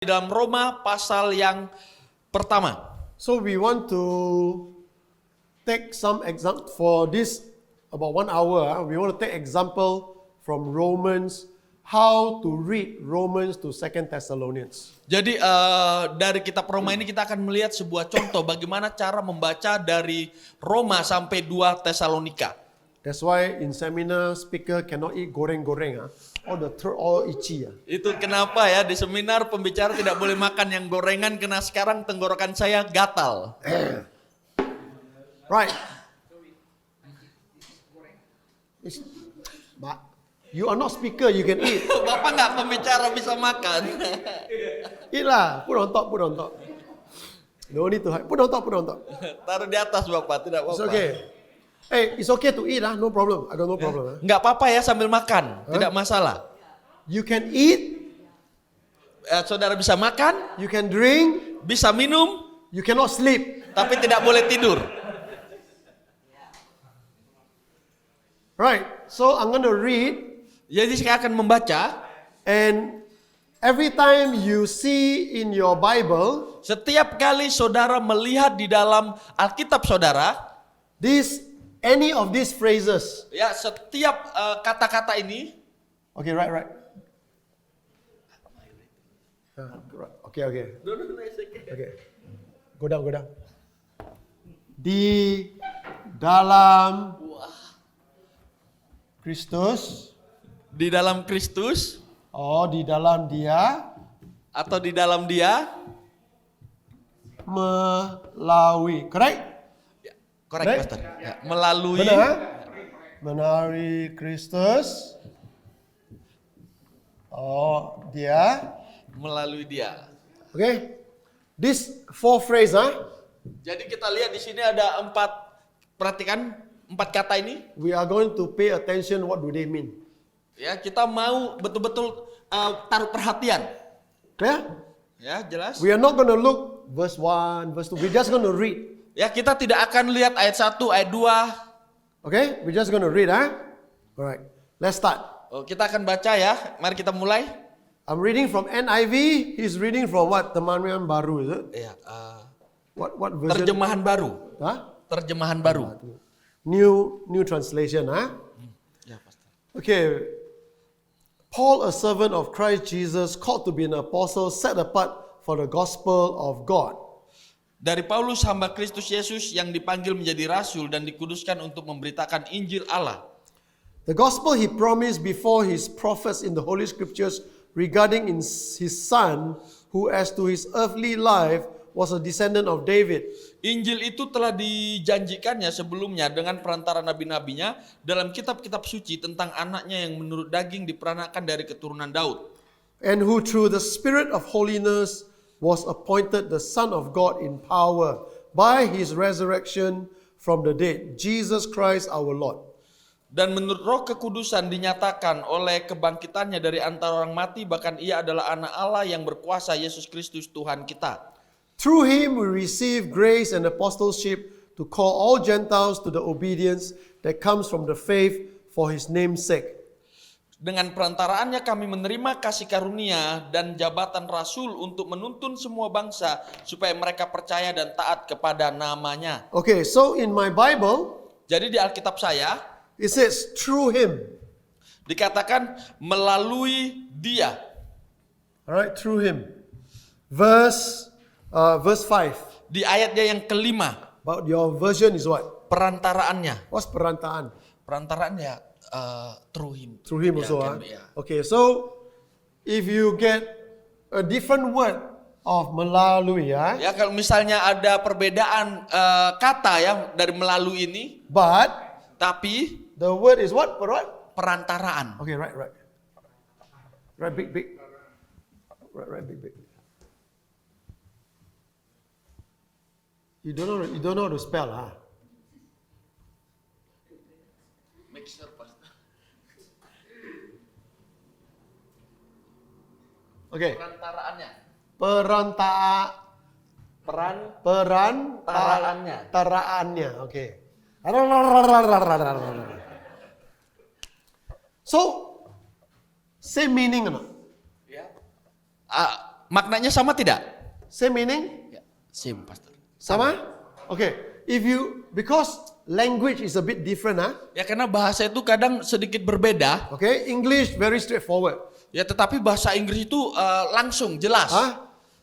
Di dalam Roma pasal yang pertama. So we want to take some example for this about 1 hour. We want to take example from Romans, how to read Romans to 2 Thessalonians. Jadi dari kitab Roma ini kita akan melihat sebuah contoh bagaimana cara membaca dari Roma sampai 2 Tesalonika. That's why in seminar speaker cannot eat goreng-goreng. All the throat all itchy. Itu kenapa ya di seminar pembicara tidak boleh makan yang gorengan karena sekarang tenggorokan saya gatal. Right. But you are not speaker, you can eat. Bapak nggak pembicara bisa makan. Eat lah, put on top, put on top. No need to hide. Put on top, put on top. Taruh di atas Bapak, tidak apa-apa. It's okay. Hey, it's okay to eat, no problem. I got no problem. Nggak apa-apa ya sambil makan, tidak masalah. You can eat, Saudara bisa makan, you can drink, bisa minum, you cannot sleep. tapi tidak boleh tidur. Right, so I'm going to read, Jadi saya akan membaca. and every time you see in your Bible, Setiap kali saudara melihat di dalam Alkitab saudara, any of these phrases. ya setiap kata-kata ini, Okay, right. Okay. Okay. Go down. Di dalam Kristus, di dalam Kristus di dalam Dia, atau di dalam Dia, melalui, correct? korek Baik. Pastor. Ya, melalui Benar? Melalui Kristus, Dia. melalui Dia. Okay, this 4 phrase, Jadi kita lihat di sini ada 4, perhatikan 4 kata ini. we are going to pay attention. What do they mean? Ya, kita mau betul-betul taruh perhatian. Clear? Ya, jelas. We are not going to look verse 1, verse 2. We're just going to read. Ya, kita tidak akan lihat ayat 1, ayat 2. Okay, we're just going to read, Alright, let's start. Kita akan baca ya. Mari kita mulai. I'm reading from NIV. He's reading from what? Terjemahan Baru, is it? Ya, What version? terjemahan baru. Huh? Terjemahan baru. New translation, Ya, Pastor. Okay. Paul, a servant of Christ Jesus, called to be an apostle, set apart for the gospel of God. Dari Paulus hamba Kristus Yesus yang dipanggil menjadi rasul dan dikuduskan untuk memberitakan Injil Allah. The gospel he promised before his prophets in the Holy Scriptures regarding his son, who as to his earthly life was a descendant of David. Injil itu telah dijanjikannya sebelumnya dengan perantara nabi-nabinya dalam kitab-kitab suci tentang anaknya yang menurut daging diperanakan dari keturunan Daud. And who through the Spirit of holiness was appointed the Son of God in power by his resurrection from the dead, Jesus Christ our Lord. Dan menurut roh kekudusan dinyatakan oleh kebangkitannya dari antara orang mati, bahkan ia adalah anak Allah yang berkuasa, Yesus Kristus Tuhan kita. Through him we receive grace and apostleship to call all Gentiles to the obedience that comes from the faith for his name's sake. Dengan perantaraannya kami menerima kasih karunia dan jabatan rasul untuk menuntun semua bangsa supaya mereka percaya dan taat kepada namanya. Okay, so in my Bible, Jadi di Alkitab saya it says through him. dikatakan melalui Dia. Alright, through him. Verse 5. Di ayatnya yang kelima, But your version is what? perantaraannya. What's perantaan? Perantaraannya through him. Through him Ya, also. kan, ya. Okay, so if you get a different word of melalui, Ya, kalau misalnya ada perbedaan kata ya dari melalui ini, but tapi the word is what? perantaraan. Okay, right. Right, big. Right, big. You don't know how to spell, Okay. Perantaraannya. Perantaraannya. Okay. So, same meaning or not? Ya. Maknanya sama tidak? Same meaning? Ya, same, Pastor. Sama? Okay. Because language is a bit different, Ya karena bahasa itu kadang sedikit berbeda. Okay, English very straightforward. Ya tetapi bahasa Inggris itu langsung, jelas.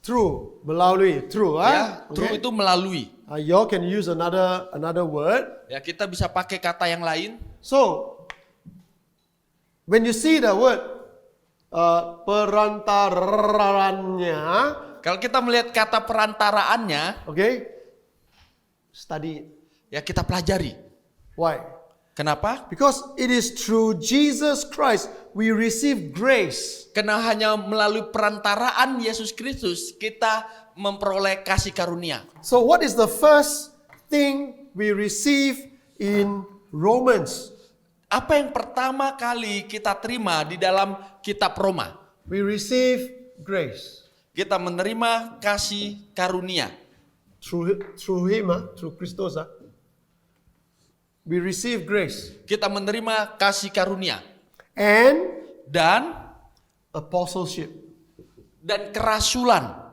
Through, melalui, through, Ya, through itu melalui. You can use another word. Ya kita bisa pakai kata yang lain. So, when you see the word perantarannya, Kalau kita melihat kata perantaraannya, okay, study it. ya kita pelajari. Why? Kenapa? Because it is through Jesus Christ we receive grace. Karena hanya melalui perantaraan Yesus Kristus kita memperoleh kasih karunia. So what is the first thing we receive in Romans? Apa yang pertama kali kita terima di dalam kitab Roma? We receive grace. Kita menerima kasih karunia. Through him, through Christos. We receive grace. Kita menerima kasih karunia. And Dan apostleship. kerasulan.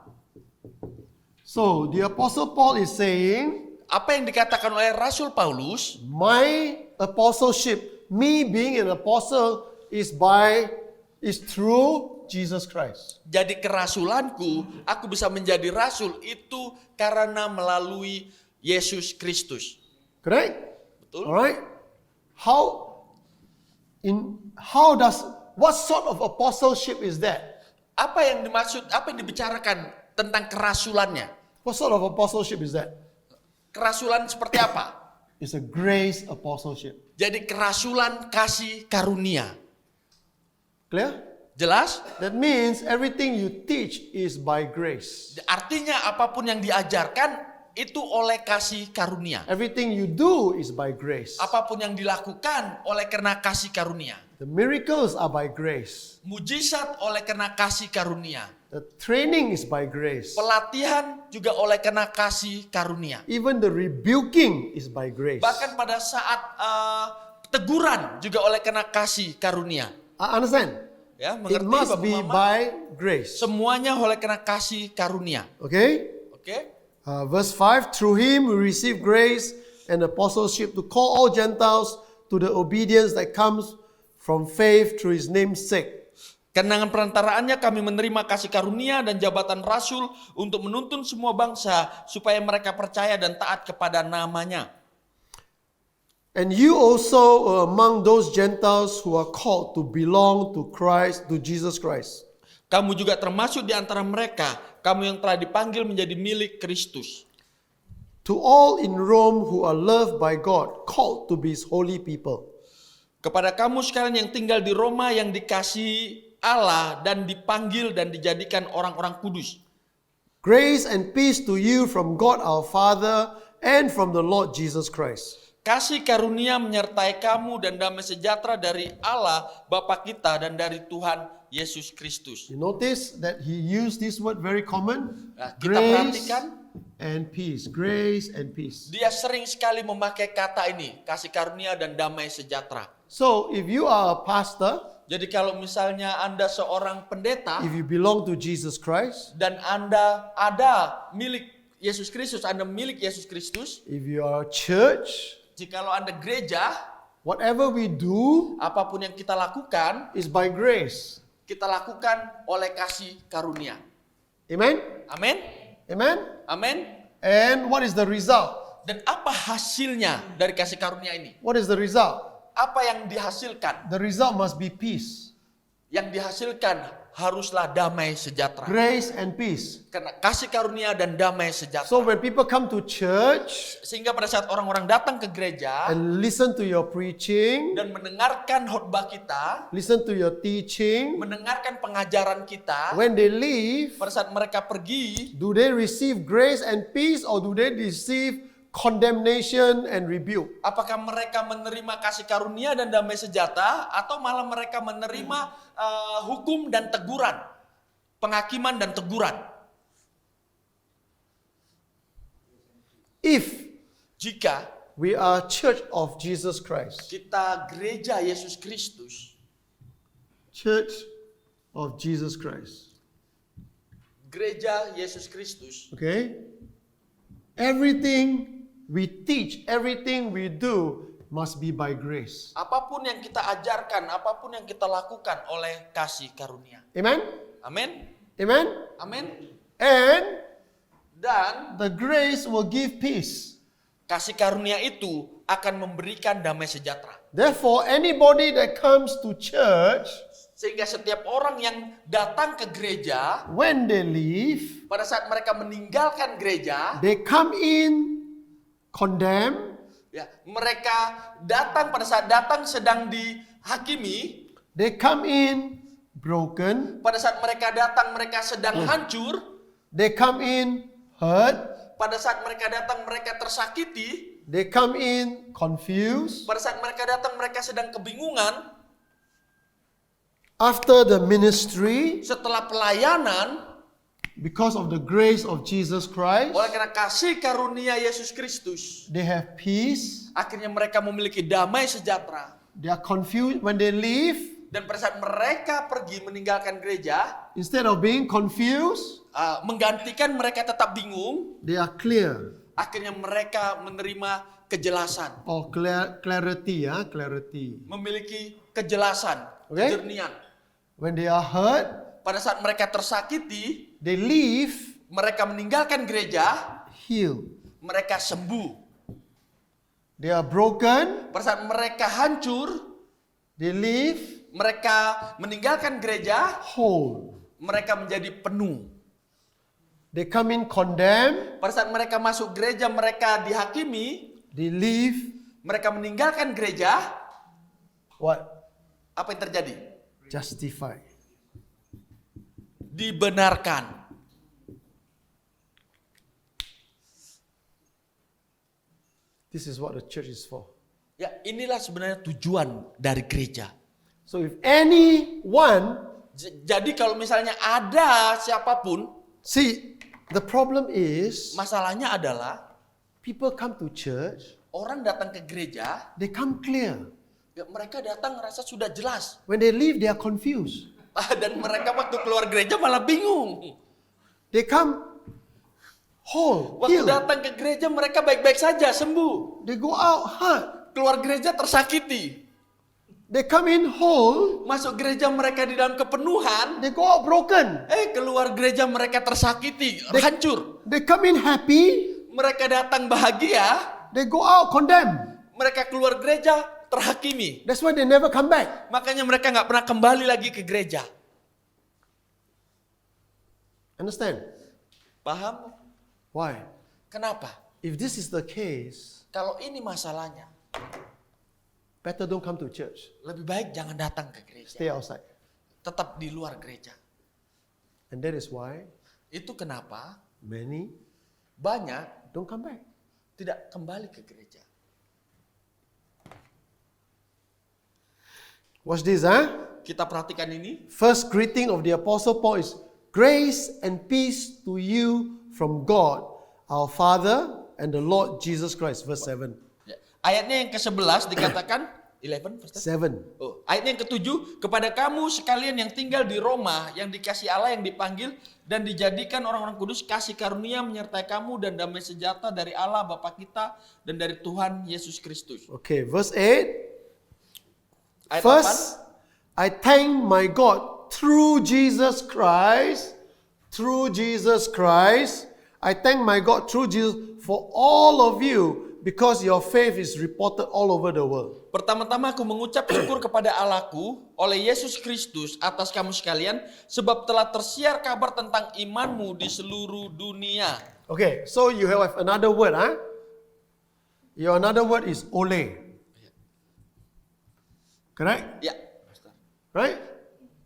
So the Apostle Paul is saying, Apa yang dikatakan oleh Rasul Paulus, my apostleship, me being an apostle, is through Jesus Christ. jadi kerasulanku, aku bisa menjadi rasul itu karena melalui Yesus Kristus. Correct? Betul? Alright? What sort of apostleship is that? Apa yang dimaksud, apa yang dibicarakan tentang kerasulannya? What sort of apostleship is that? Kerasulan seperti apa? It's a grace apostleship. Jadi kerasulan kasih karunia. Clear? Jelas? That means everything you teach is by grace. Artinya apapun yang diajarkan itu oleh kasih karunia. Everything you do is by grace. Apapun yang dilakukan oleh karena kasih karunia. The miracles are by grace. Mujizat oleh karena kasih karunia. The training is by grace. Pelatihan juga oleh karena kasih karunia. Even the rebuking is by grace. Bahkan pada saat teguran juga oleh karena kasih karunia. Understand? Ya, It mengerti must Bapak be Mama? by grace. Semuanya oleh karena kasih karunia. Okay? Oke? Verse 5, through him we receive grace and apostleship to call all Gentiles to the obedience that comes from faith through his name's sake. Karena dengan perantaraannya kami menerima kasih karunia dan jabatan rasul untuk menuntun semua bangsa supaya mereka percaya dan taat kepada namanya. And you also are among those Gentiles who are called to belong to Christ, to Jesus Christ. Kamu juga termasuk di antara mereka, kamu yang telah dipanggil menjadi milik Kristus. To all in Rome who are loved by God, called to be his holy people. Kepada kamu sekalian yang tinggal di Roma yang dikasihi Allah dan dipanggil dan dijadikan orang-orang kudus. Grace and peace to you from God our Father and from the Lord Jesus Christ. Kasih karunia menyertai kamu dan damai sejahtera dari Allah Bapa kita dan dari Tuhan Yesus Kristus. You notice that he used this word very common? Nah, kita perhatikan and peace. Grace and peace. dia sering sekali memakai kata ini, kasih karunia dan damai sejahtera. So if you are a pastor, Jadi kalau misalnya Anda seorang pendeta if you belong to Jesus Christ, dan Anda ada milik Yesus Kristus, Anda milik Yesus Kristus, if you are a church, jikalau Anda gereja, whatever we do apapun yang kita lakukan, is by grace. kita lakukan oleh kasih karunia. Amen? Amin? Amen? Amin? And what is the result? Dan apa hasilnya dari kasih karunia ini? What is the result? Apa yang dihasilkan? The result must be peace. Yang dihasilkan haruslah damai sejahtera. Grace and peace. Karena kasih karunia dan damai sejahtera. So when people come to church Sehingga pada saat orang-orang datang ke gereja and listen to your preaching, dan mendengarkan khotbah kita, listen to your teaching, mendengarkan pengajaran kita, when they leave, pada saat mereka pergi, do they receive grace and peace or do they receive condemnation and rebuke? apakah mereka menerima kasih karunia dan damai sejahtera atau malah mereka menerima hukum dan teguran, penghakiman dan teguran? If Jika we are church of Jesus Christ, kita gereja Yesus Kristus, church of Jesus Christ, gereja Yesus Kristus, okay, everything we teach, everything we do must be by grace. apapun yang kita ajarkan, apapun yang kita lakukan oleh kasih karunia. Amen? Amin. Amen? Amin. And Dan the grace will give peace. kasih karunia itu akan memberikan damai sejahtera. Therefore, anybody that comes to church, Sehingga setiap orang yang datang ke gereja, when they leave, pada saat mereka meninggalkan gereja, they come in condemned, ya, mereka datang pada saat datang sedang dihakimi, they come in broken, pada saat mereka datang mereka sedang hancur, they come in hurt, pada saat mereka datang mereka tersakiti, they come in confused. pada saat mereka datang mereka sedang kebingungan. After the ministry, Setelah pelayanan, because of the grace of Jesus Christ, oleh karena kasih karunia Yesus Kristus, they have peace. akhirnya mereka memiliki damai sejahtera. They are confused when they leave. Dan pada saat mereka pergi meninggalkan gereja, Instead of being confused, menggantikan mereka tetap bingung, they are clear akhirnya mereka menerima kejelasan, or clarity. Clarity. memiliki kejelasan, Oke. kejernihan. When they are hurt, Pada saat mereka tersakiti, they leave mereka meninggalkan gereja, healed. mereka sembuh. They are broken, Pada saat mereka hancur, they leave mereka meninggalkan gereja, whole. mereka menjadi penuh. They come in condemned, Pada saat mereka masuk gereja, mereka dihakimi, they leave mereka meninggalkan gereja, what? apa yang terjadi? Justified. Dibenarkan. This is what the church is for. Ya, inilah sebenarnya tujuan dari gereja. So if anyone, Jadi kalau misalnya ada siapapun, see, the problem is masalahnya adalah people come to church, orang datang ke gereja, they come clear. ya mereka datang ngerasa sudah jelas. When they leave, they are confused. Dan mereka waktu keluar gereja malah bingung. They come whole, Waktu healed. datang ke gereja mereka baik-baik saja, sembuh. They go out hurt. Keluar gereja tersakiti. They come in whole. Masuk gereja mereka di dalam kepenuhan. They go out broken. Keluar gereja mereka tersakiti, hancur. They come in happy. Mereka datang bahagia. They go out condemned. Mereka keluar gereja terhakimi. That's why they never come back. Makanya mereka nggak pernah kembali lagi ke gereja. Understand? Paham? Why? Kenapa? If this is the case, Kalau ini masalahnya, better don't come to church. lebih baik jangan datang ke gereja. Stay outside. Tetap di luar gereja. And that is why Itu kenapa many banyak don't come back. tidak kembali ke gereja. Watch this, huh? Kita perhatikan ini. First greeting of the Apostle Paul is grace and peace to you from God, our Father and the Lord Jesus Christ. Verse 7. Ya, ayatnya yang ke-11 dikatakan 11 Pastor? 7. Oh, ayatnya yang ke-7, kepada kamu sekalian yang tinggal di Roma, yang dikasih Allah, yang dipanggil dan dijadikan orang-orang kudus, kasih karunia menyertai kamu dan damai sejahtera dari Allah Bapa kita dan dari Tuhan Yesus Kristus. Okay, verse 8. Ayat First, I thank my God through Jesus Christ, I thank my God through Jesus for all of you because your faith is reported all over the world. Pertama-tama aku mengucap syukur kepada Allahku oleh Yesus Kristus atas kamu sekalian, sebab telah tersiar kabar tentang imanmu di seluruh dunia. Okay, so you have another word, huh? Your another word is ole. Correct? Ya, Right?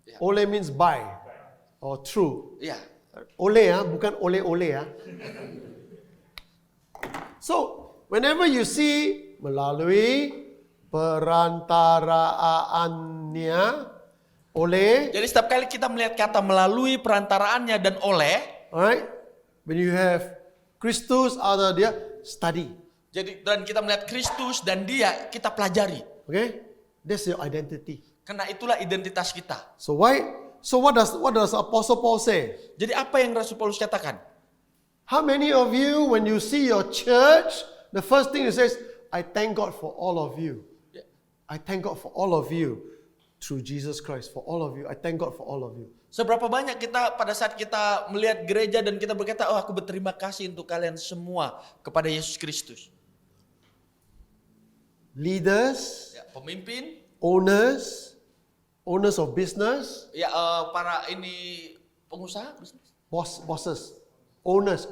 Yeah. Ole means by or true. ya. Ole, bukan ole-ole. So, whenever you see melalui perantaraannya oleh, Jadi setiap kali kita melihat kata melalui perantaraannya dan oleh, alright? When you have Kristus ada dia, study. jadi dan kita melihat Kristus dan dia, kita pelajari. Okay? That's your identity. Karena itulah identitas kita. So why? So what does Apostle Paul say? Jadi apa yang Rasul Paulus katakan? How many of you, when you see your church, the first thing he says, I thank God for all of you. Ya. I thank God for all of you through Jesus Christ. For all of you. I thank God for all of you. Seberapa banyak kita pada saat kita melihat gereja dan kita berkata, oh aku berterima kasih untuk kalian semua kepada Yesus Kristus. Leaders, Ya, pemimpin, owners of business, ya para ini pengusaha, bisnis. bosses, owners,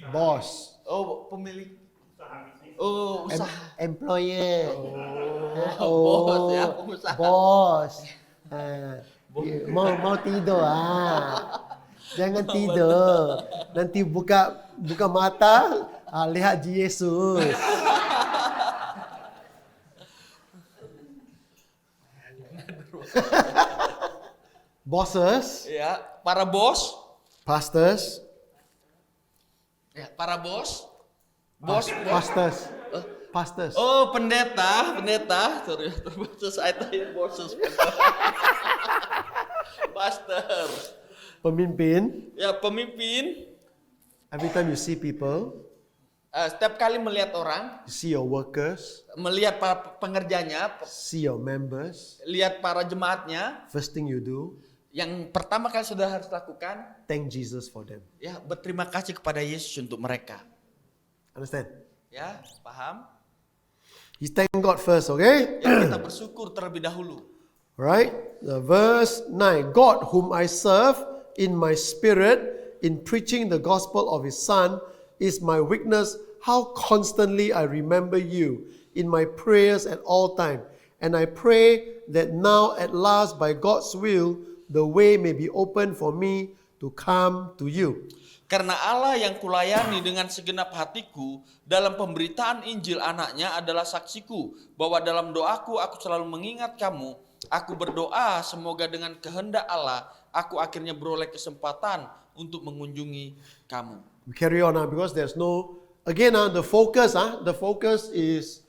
boss, Oh pemilik, oh usaha, employer, bos ya, pengusaha. boss. Mau tidur jangan tidur, nanti buka mata, lihat Yesus. Bosses, Ya, para bos, pastors, ya para bos. Pastors. Oh pendeta, sorry, terbaca saya tadi bosses. Pastor, Pemimpin. ya pemimpin. Every time you see people, Setiap kali melihat orang, you see your workers, melihat para pengerjanya, see your members. lihat para jemaatnya, First thing you do, yang pertama kali sudah harus lakukan, thank Jesus for them. ya berterima kasih kepada Yesus untuk mereka. Understand? Ya, paham? You thank God first, okay? Ya kita bersyukur terlebih dahulu. Right? Verse 9. God whom I serve in my spirit in preaching the gospel of his Son is my witness how constantly I remember you in my prayers at all time. And I pray that now at last by God's will the way may be open for me to come to you. Karena Allah yang kulayani dengan segenap hatiku dalam pemberitaan Injil anaknya adalah saksiku bahwa dalam doaku aku selalu mengingat kamu. Aku berdoa semoga dengan kehendak Allah aku akhirnya beroleh kesempatan untuk mengunjungi kamu. We carry on because there's no, again the focus is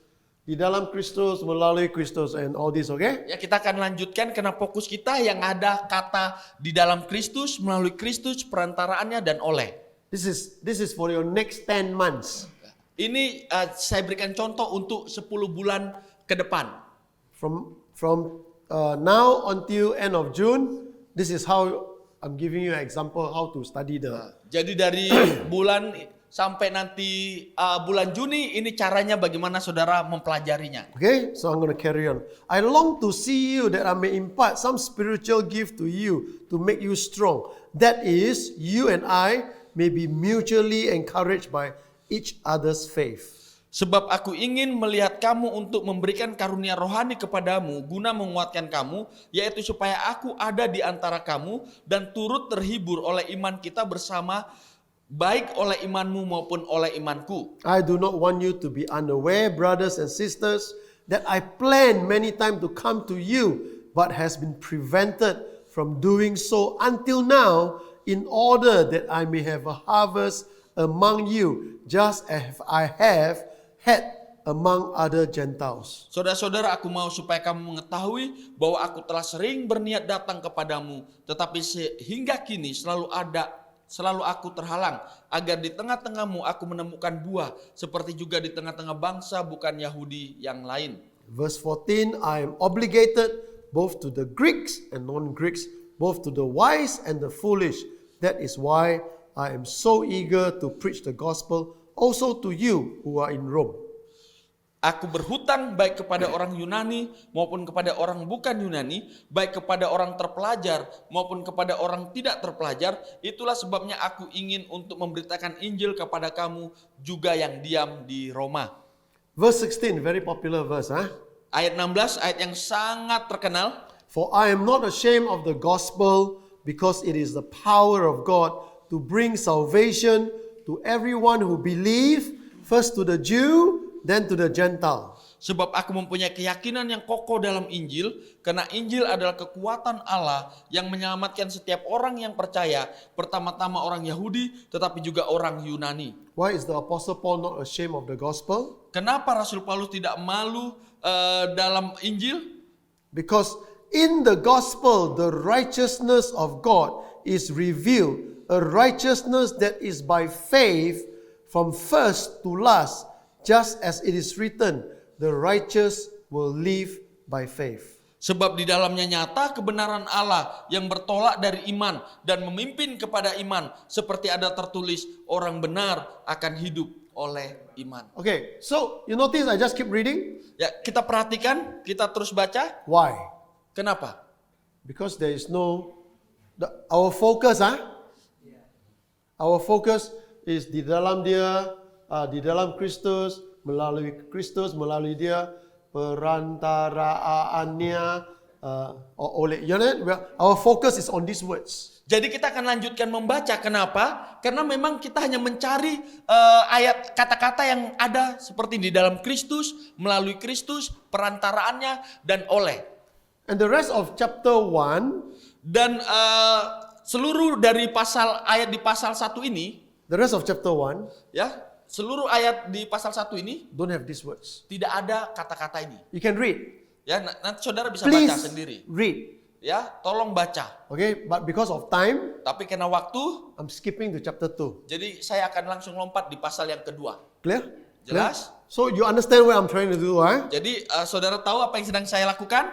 di dalam Kristus, melalui Kristus and all this, okay? Ya kita akan lanjutkan karena fokus kita yang ada kata di dalam Kristus, melalui Kristus, perantaraannya dan oleh. This is for your next 10 months. Ini saya berikan contoh untuk 10 bulan ke depan. From now until end of June, this is how I'm giving you an example how to study the. Jadi dari bulan sampai nanti bulan Juni ini caranya bagaimana saudara mempelajarinya. Okay, so I'm going to carry on. I long to see you that I may impart some spiritual gift to you to make you strong. That is, you and I may be mutually encouraged by each other's faith. Sebab aku ingin melihat kamu untuk memberikan karunia rohani kepadamu guna menguatkan kamu, yaitu supaya aku ada di antara kamu dan turut terhibur oleh iman kita bersama, baik oleh imanmu maupun oleh imanku. I do not want you to be unaware, brothers and sisters, that I planned many times to come to you, but has been prevented from doing so until now, in order that I may have a harvest among you, just as I have had among other Gentiles. Saudara-saudara, aku mau supaya kamu mengetahui bahwa aku telah sering berniat datang kepadamu, tetapi sehingga kini selalu aku terhalang, agar di tengah-tengahmu aku menemukan buah, seperti juga di tengah-tengah bangsa bukan Yahudi yang lain. Verse 14, I am obligated both to the Greeks and non-Greeks, both to the wise and the foolish. That is why I am so eager to preach the gospel also to you who are in Rome. Aku berhutang baik kepada orang Yunani maupun kepada orang bukan Yunani, baik kepada orang terpelajar maupun kepada orang tidak terpelajar. Itulah sebabnya aku ingin untuk memberitakan Injil kepada kamu juga yang diam di Roma. Verse 16, very popular verse. Ayat 16, ayat yang sangat terkenal. For I am not ashamed of the gospel, because it is the power of God to bring salvation to everyone who believe, first to the Jew, then to the Gentile. Sebab aku mempunyai keyakinan yang kokoh dalam Injil, karena Injil adalah kekuatan Allah yang menyelamatkan setiap orang yang percaya, pertama-tama orang Yahudi, tetapi juga orang Yunani. Why is the Apostle Paul not ashamed of the gospel? Kenapa Rasul Paulus tidak malu dalam Injil? Because in the gospel, the righteousness of God is revealed, a righteousness that is by faith from first to last, just as it is written, the righteous will live by faith. Sebab di dalamnya nyata kebenaran Allah yang bertolak dari iman dan memimpin kepada iman, seperti ada tertulis, orang benar akan hidup oleh iman. Okay, so you notice I just keep reading. Ya, kita perhatikan, kita terus baca. Why? Kenapa? Because there is no, our focus, our focus is di dalam dia, di dalam Kristus, melalui dia, perantaraannya oleh, you know, our focus is on these words. Jadi kita akan lanjutkan membaca. Kenapa? Karena memang kita hanya mencari ayat kata-kata yang ada seperti di dalam Kristus, melalui Kristus, perantaraannya, dan oleh. And the rest of chapter 1, dan seluruh dari ayat di pasal 1 ini, the rest of chapter 1, ya, seluruh ayat di pasal 1 ini don't have these words. tidak ada kata-kata ini. You can read. Ya, nanti saudara bisa Please baca sendiri. read. Ya, tolong baca. Okay, but because of time, Tapi karena waktu, I'm skipping to chapter 2. jadi saya akan langsung lompat di pasal yang kedua. Clear? Jelas? Clear? So you understand what I'm trying to do, huh? Jadi saudara tahu apa yang sedang saya lakukan?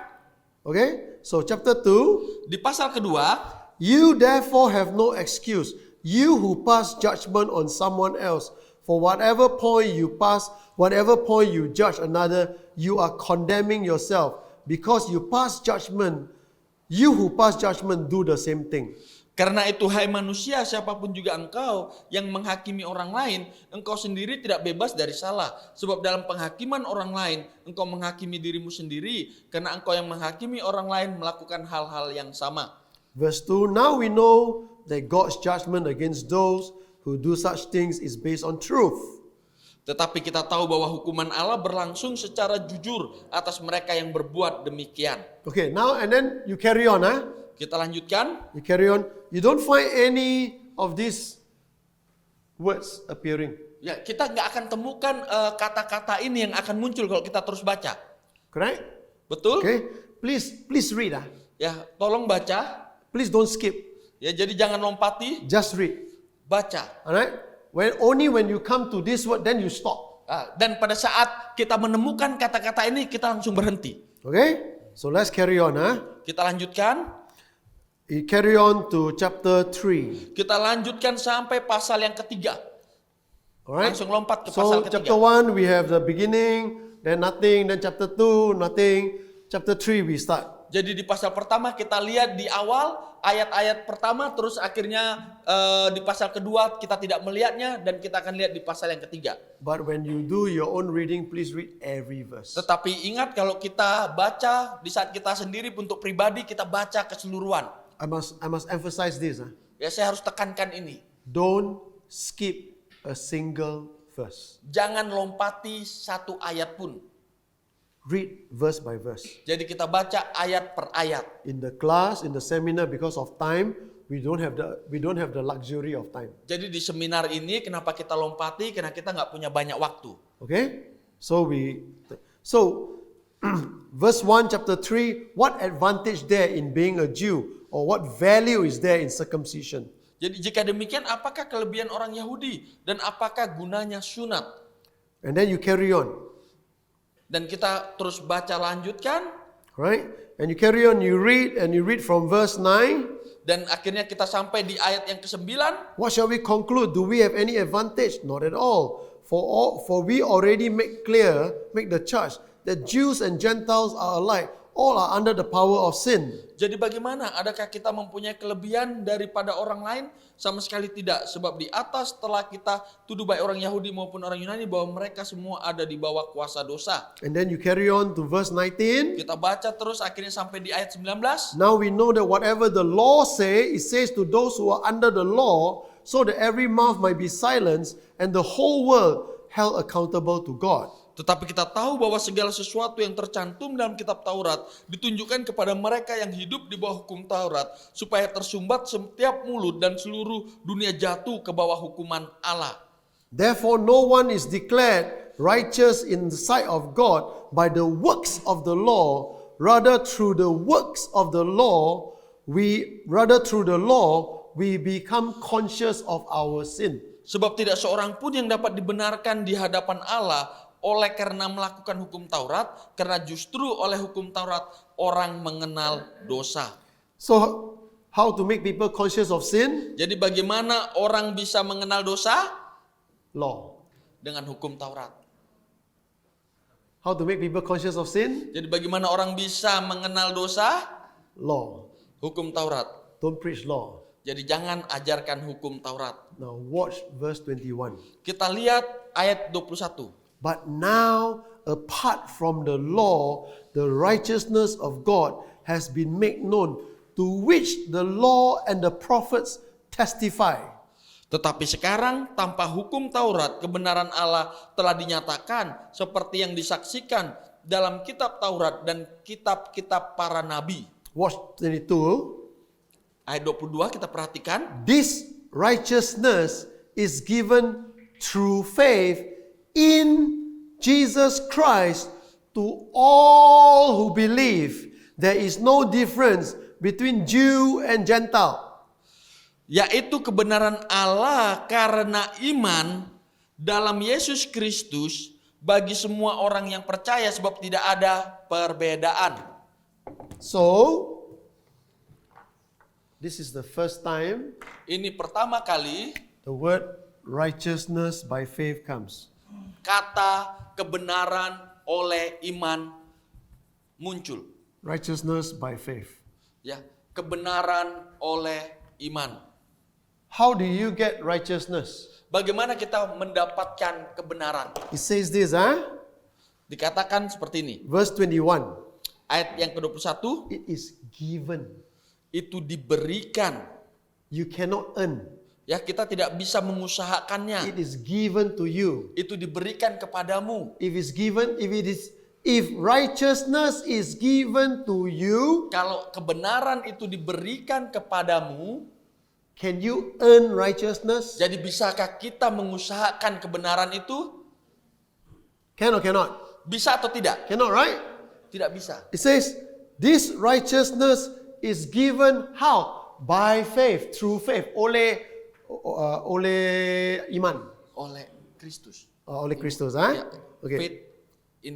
Okay, so chapter 2, Di pasal kedua, you therefore have no excuse, you who pass judgment on someone else. For whatever point you pass, whatever point you judge another, you are condemning yourself. Because you pass judgment, you who pass judgment do the same thing. karena itu hai manusia, siapapun juga engkau yang menghakimi orang lain, engkau sendiri tidak bebas dari salah. Sebab dalam penghakiman orang lain, engkau menghakimi dirimu sendiri, karena engkau yang menghakimi orang lain melakukan hal-hal yang sama. Verse 2, now we know that God's judgment against those who do such things is based on truth. Tetapi kita tahu bahwa hukuman Allah berlangsung secara jujur atas mereka yang berbuat demikian. Okay, now and then you carry on, huh? Kita lanjutkan. You carry on. You don't find any of these words appearing. Ya, kita nggak akan temukan kata-kata ini yang akan muncul kalau kita terus baca. Correct? Betul? Okay, please read. Ya, tolong baca. Please don't skip. Ya, jadi jangan lompati, Just read. baca. Alright? Only when you come to this word, then you stop. Dan pada saat kita menemukan kata-kata ini, kita langsung berhenti. Okay? So let's carry on, huh? Kita lanjutkan. You carry on to chapter 3. Kita lanjutkan sampai pasal yang ketiga. Alright? Langsung lompat ke pasal So ketiga. chapter 1 we have the beginning, then nothing, then chapter 2 nothing, chapter 3 we start. Jadi di pasal pertama kita lihat di awal ayat-ayat pertama, terus akhirnya di pasal kedua kita tidak melihatnya, dan kita akan lihat di pasal yang ketiga. But when you do your own reading, please read every verse. Tetapi ingat, kalau kita baca di saat kita sendiri untuk pribadi, kita baca keseluruhan. I must emphasize this. Ya, saya harus tekankan ini. Don't skip a single verse. Jangan lompati satu ayat pun. Read verse by verse. Jadi kita baca ayat per ayat. In the class, in the seminar, because of time, we don't have the luxury of time. Jadi di seminar ini kenapa kita lompati? Karena kita nggak punya banyak waktu. Okay? So verse 1 chapter 3, what advantage there in being a Jew, or what value is there in circumcision? Jadi jika demikian, apakah kelebihan orang Yahudi dan apakah gunanya sunat? And then you carry on. Dan kita terus baca lanjutkan. Right? And you carry on, you read from verse 9. Dan akhirnya kita sampai di ayat yang ke-9. What shall we conclude? Do we have any advantage? Not at all. For we already make the charge that Jews and Gentiles are alike. All are under the power of sin. Jadi bagaimana? Adakah kita mempunyai kelebihan daripada orang lain? Sama sekali tidak. Sebab di atas telah kita tuduh baik orang Yahudi maupun orang Yunani bahwa mereka semua ada di bawah kuasa dosa. And then you carry on to verse 19. Kita baca terus akhirnya sampai di ayat 19. Now we know that whatever the law it says to those who are under the law, so that every mouth might be silenced and the whole world held accountable to God. Tetapi kita tahu bahwa segala sesuatu yang tercantum dalam kitab Taurat ditunjukkan kepada mereka yang hidup di bawah hukum Taurat, supaya tersumbat setiap mulut dan seluruh dunia jatuh ke bawah hukuman Allah. Therefore no one is declared righteous in the sight of God by the works of the law, rather through the works of the law, we become conscious of our sin. Sebab tidak seorang pun yang dapat dibenarkan di hadapan Allah oleh karena melakukan hukum Taurat, karena justru oleh hukum Taurat orang mengenal dosa. So, how to make people conscious of sin? Jadi bagaimana orang bisa mengenal dosa? Law. Dengan hukum Taurat. How to make people conscious of sin? Jadi bagaimana orang bisa mengenal dosa? Law. Hukum Taurat. Don't preach law. Jadi jangan ajarkan hukum Taurat. Now watch verse 21. Kita lihat ayat 21. But now, apart from the law, the righteousness of God has been made known, to which the law and the prophets testify. Tetapi sekarang tanpa hukum Taurat, kebenaran Allah telah dinyatakan seperti yang disaksikan dalam kitab Taurat dan kitab-kitab para nabi. Watch 22. Ayat 22 kita perhatikan. This righteousness is given through faith in Jesus Christ to all who believe. There is no difference between Jew and Gentile. Yaitu kebenaran Allah karena iman dalam Yesus Kristus bagi semua orang yang percaya, sebab tidak ada perbedaan. So, this is the first time Ini pertama kali the word righteousness by faith comes. kata kebenaran oleh iman muncul. Righteousness by faith. Ya, kebenaran oleh iman. How do you get righteousness? Bagaimana kita mendapatkan kebenaran? It says this, Dikatakan seperti ini. verse 21. Ayat yang ke-21, It is given. itu diberikan. You cannot earn. Ya, kita tidak bisa mengusahakannya. It is given to you. Itu diberikan kepadamu. If righteousness is given to you, Kalau kebenaran itu diberikan kepadamu, can you earn righteousness? jadi bisakah kita mengusahakan kebenaran itu? Can or cannot? Bisa atau tidak? Cannot, right? Tidak bisa. It says, this righteousness is given how? By faith, through faith. Oleh iman. Oleh Kristus. Oleh Kristus, Ya, Okay. Faith in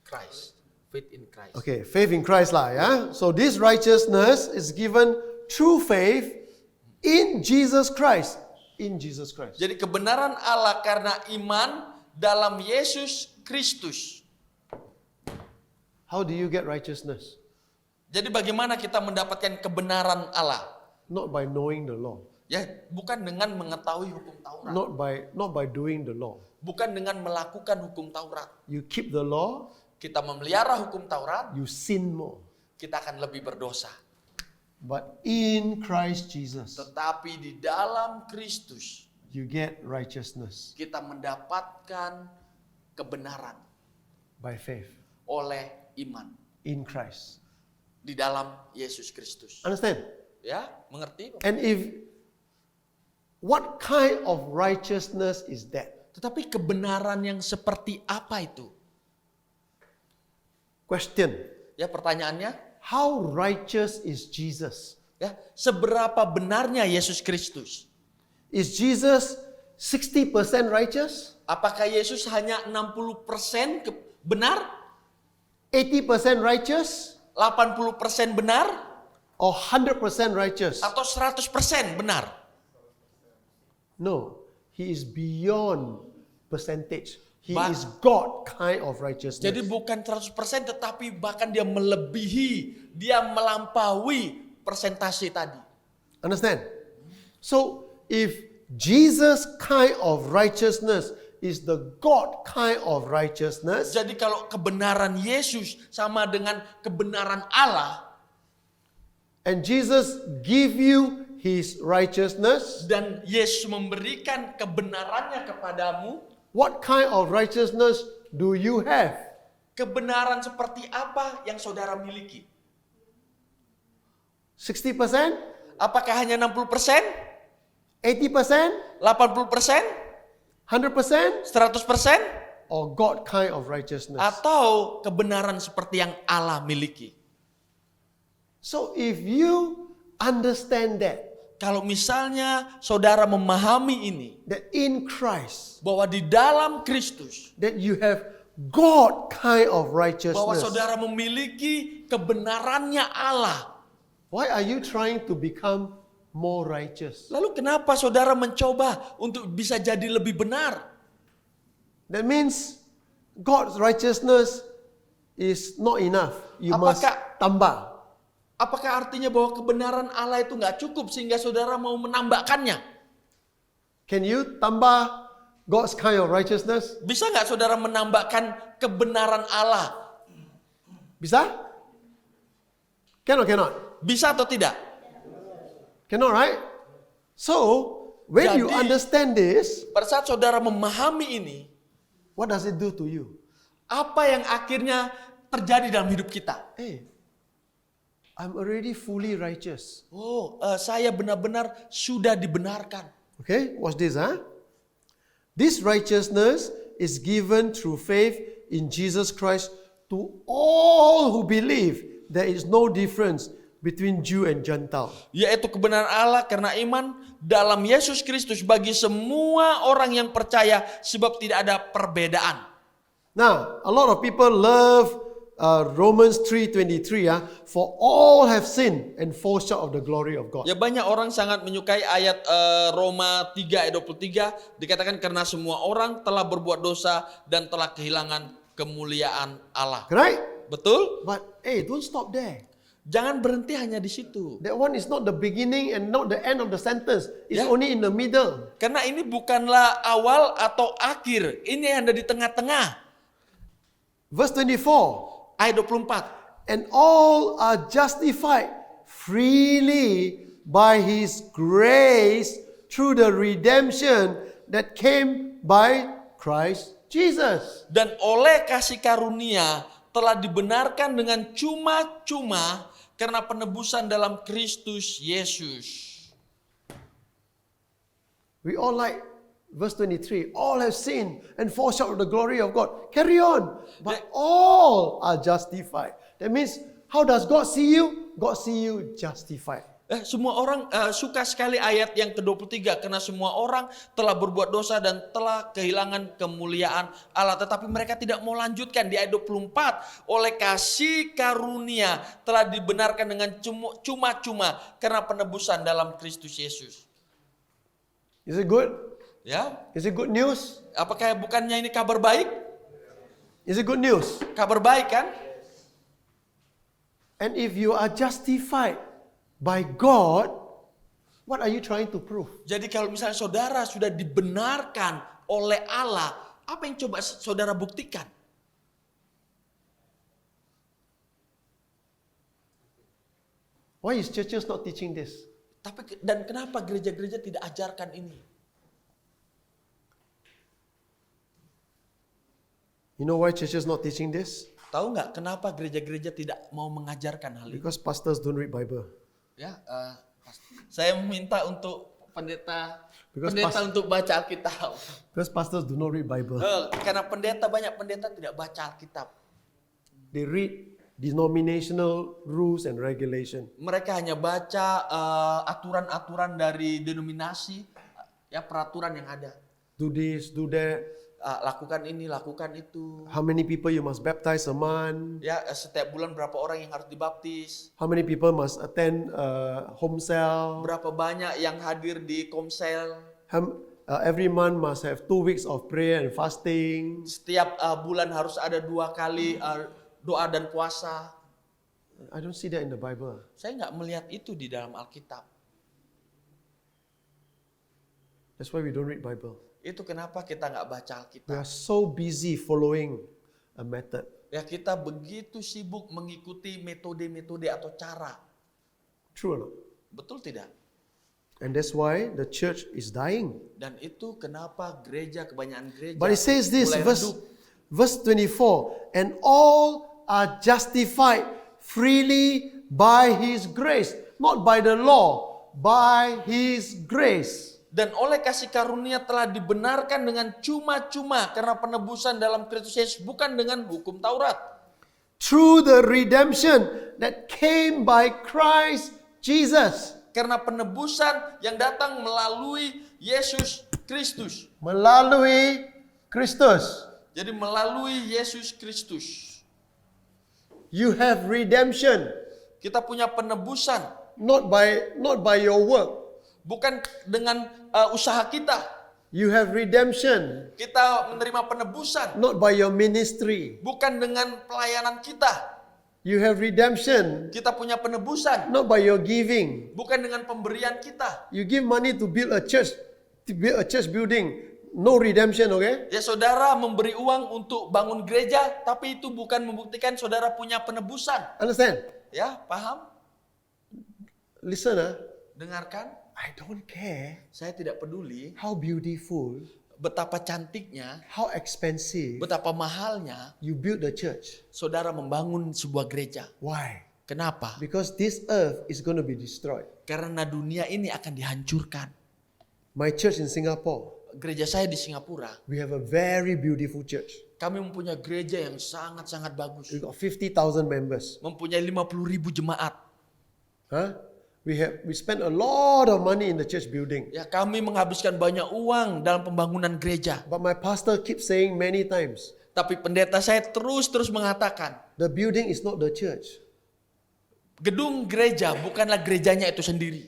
Christ. Faith in Christ. Okay, faith in Christ lah, yeah. So this righteousness is given through faith in Jesus Christ. In Jesus Christ. Jadi kebenaran Allah karena iman dalam Yesus Kristus. How do you get righteousness? Jadi bagaimana kita mendapatkan kebenaran Allah? Not by knowing the law. Ya, bukan dengan mengetahui hukum Taurat. Not by doing the law. Bukan dengan melakukan hukum Taurat. You keep the law, Kita memelihara hukum Taurat, you sin more. kita akan lebih berdosa. But in Christ Jesus, Tetapi di dalam Kristus, you get righteousness kita mendapatkan kebenaran by faith oleh iman in Christ. di dalam Yesus Kristus. Understand? Ya, mengerti? And what kind of righteousness is that? Tetapi kebenaran yang seperti apa itu? Question. Ya, pertanyaannya, How righteous is Jesus? ya, seberapa benarnya Yesus Kristus? Is Jesus 60% righteous? Apakah Yesus hanya 60% benar? 80% righteous? 80% benar? Or 100% righteous? Atau 100% benar? No. He is beyond percentage. He Ba- is God kind of righteousness. Jadi bukan 100% tetapi bahkan dia melebihi, dia melampaui persentase tadi. Understand? So, if Jesus kind of righteousness is the God kind of righteousness, Jadi kalau kebenaran Yesus sama dengan kebenaran Allah and Jesus give you his righteousness, dan Yesus memberikan kebenarannya kepadamu, what kind of righteousness do you have? kebenaran seperti apa yang saudara miliki? 60%? Apakah hanya 60%? 80%? 80%? 100%? 100%? or God kind of righteousness. atau kebenaran seperti yang Allah miliki. So if you understand that Kalau misalnya saudara memahami ini, in Christ, bahwa di dalam Kristus, that you have God kind of bahwa righteousness, saudara memiliki kebenarannya Allah. why are you trying to become more righteous? Lalu kenapa saudara mencoba untuk bisa jadi lebih benar? That means God's righteousness is not enough. You must Apakah- tambah. Apakah artinya bahwa kebenaran Allah itu nggak cukup sehingga saudara mau menambahkannya? Can you tambah God's kind of righteousness? Bisa nggak saudara menambahkan kebenaran Allah? Bisa? Cannot? Bisa atau tidak? Cannot, right? So, when you Jadi- understand this, Pada saat saudara memahami ini, what does it do to you? apa yang akhirnya terjadi dalam hidup kita? Hey, I'm already fully righteous. Saya benar-benar sudah dibenarkan. Okay, watch this, huh? This righteousness is given through faith in Jesus Christ to all who believe. There is no difference between Jew and Gentile. Yaitu kebenaran Allah karena iman dalam Yesus Kristus bagi semua orang yang percaya, sebab tidak ada perbedaan. Now, a lot of people love Romans 3:23, for all have sinned and fall short of the glory of God. Ya, banyak orang sangat menyukai ayat Roma 3 ayat 23, dikatakan karena semua orang telah berbuat dosa dan telah kehilangan kemuliaan Allah. Right? Betul? But hey, don't stop there. Jangan berhenti hanya di situ. That one is not the beginning and not the end of the sentence. It's Yeah. only in the middle. Karena ini bukanlah awal atau akhir, ini yang ada di tengah-tengah. Verse 24. Ayat 24. And all are justified freely by His grace through the redemption that came by Christ Jesus. Dan oleh kasih karunia telah dibenarkan dengan cuma-cuma karena penebusan dalam Kristus Yesus. We all like verse 23. All have sinned and fall short of the glory of God. Carry on. But all are justified. That means, how does God see you? God see you justified. Semua orang suka sekali ayat yang ke-23 karena semua orang telah berbuat dosa dan telah kehilangan kemuliaan Allah, tetapi mereka tidak mau lanjutkan di ayat 24. Oleh kasih karunia telah dibenarkan dengan cuma-cuma karena penebusan dalam Kristus Yesus. Is it good? Ya, Is it good news? apakah bukannya ini kabar baik? Is it good news? Kabar baik kan? And if you are justified by God, what are you trying to prove? Jadi kalau misalnya saudara sudah dibenarkan oleh Allah, apa yang coba saudara buktikan? Why is churches not teaching this? Dan kenapa gereja-gereja tidak ajarkan ini? You know why churches not teaching this? Tahu nggak kenapa gereja-gereja tidak mau mengajarkan hal ini? Because pastors don't read Bible. Ya, saya meminta untuk pendeta Because untuk baca Alkitab. Because pastors do not read Bible. Karena banyak pendeta tidak baca Alkitab. They read denominational rules and regulation. Mereka hanya baca aturan-aturan dari denominasi, ya peraturan yang ada. Do this, do that. Lakukan ini, lakukan itu. How many people you must baptize a month? Ya, setiap bulan berapa orang yang harus dibaptis? How many people must attend home cell? Berapa banyak yang hadir di komsel? Every month must have 2 weeks of prayer and fasting. Setiap bulan harus ada 2 kali doa dan puasa. I don't see that in the Bible. Saya nggak melihat itu di dalam Alkitab. That's why we don't read Bible. Itu kenapa kita nggak baca We Alkitab. are so busy following a method. Ya, kita begitu sibuk mengikuti metode-metode atau cara. True or not? Betul tidak? And that's why the church is dying. Dan itu kenapa kebanyakan gereja But it says this, mulai redup. verse 24, and all are justified freely by His grace. Not by the law, by His grace. Dan oleh kasih karunia telah dibenarkan dengan cuma-cuma karena penebusan dalam Kristus Yesus, bukan dengan hukum Taurat. Through the redemption that came by Christ Jesus. Karena penebusan yang datang melalui Yesus Kristus. Melalui Kristus. Jadi melalui Yesus Kristus. You have redemption. Kita punya penebusan. Not by your work. Bukan dengan usaha kita. You have redemption. Kita menerima penebusan. Not by your ministry. Bukan dengan pelayanan kita. You have redemption. Kita punya penebusan. Not by your giving. Bukan dengan pemberian kita. You give money to build a church building. No redemption, okay? Ya, saudara memberi uang untuk bangun gereja, tapi itu bukan membuktikan saudara punya penebusan. Understand? Ya, paham? Listen, Dengarkan. I don't care Saya tidak peduli how beautiful, betapa cantiknya, how expensive betapa mahalnya you build the church. saudara membangun sebuah gereja. Why? Kenapa? Because this earth is going to be destroyed. Karena dunia ini akan dihancurkan. My church in Singapore, Gereja saya di Singapura, we have a very beautiful church. kami mempunyai gereja yang sangat-sangat bagus. We got 50,000 members. Mempunyai 50.000 jemaat. Huh? We spend a lot of money in the church building. Ya, kami menghabiskan banyak uang dalam pembangunan gereja. But my pastor keeps saying many times, Tapi pendeta saya terus mengatakan, the building is not the church. gedung gereja bukanlah gerejanya itu sendiri.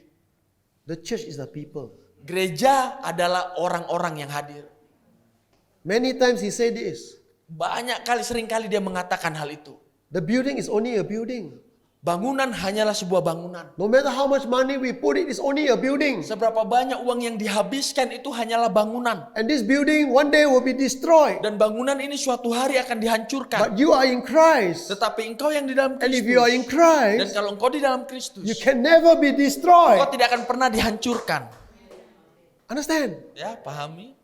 The church is the people. Gereja adalah orang-orang yang hadir. Many times he said this. Sering kali dia mengatakan hal itu. The building is only a building. Bangunan hanyalah sebuah bangunan. No matter how much money we put it, it's only a building. Seberapa banyak uang yang dihabiskan itu hanyalah bangunan. And this building one day will be destroyed. Dan bangunan ini suatu hari akan dihancurkan. But you are in Christ. Tetapi engkau yang di dalam And if you are in Kristus. Dan Christ, kalau engkau di dalam you Kristus, can never be engkau destroyed. tidak akan pernah dihancurkan. Understand? Ya, pahami?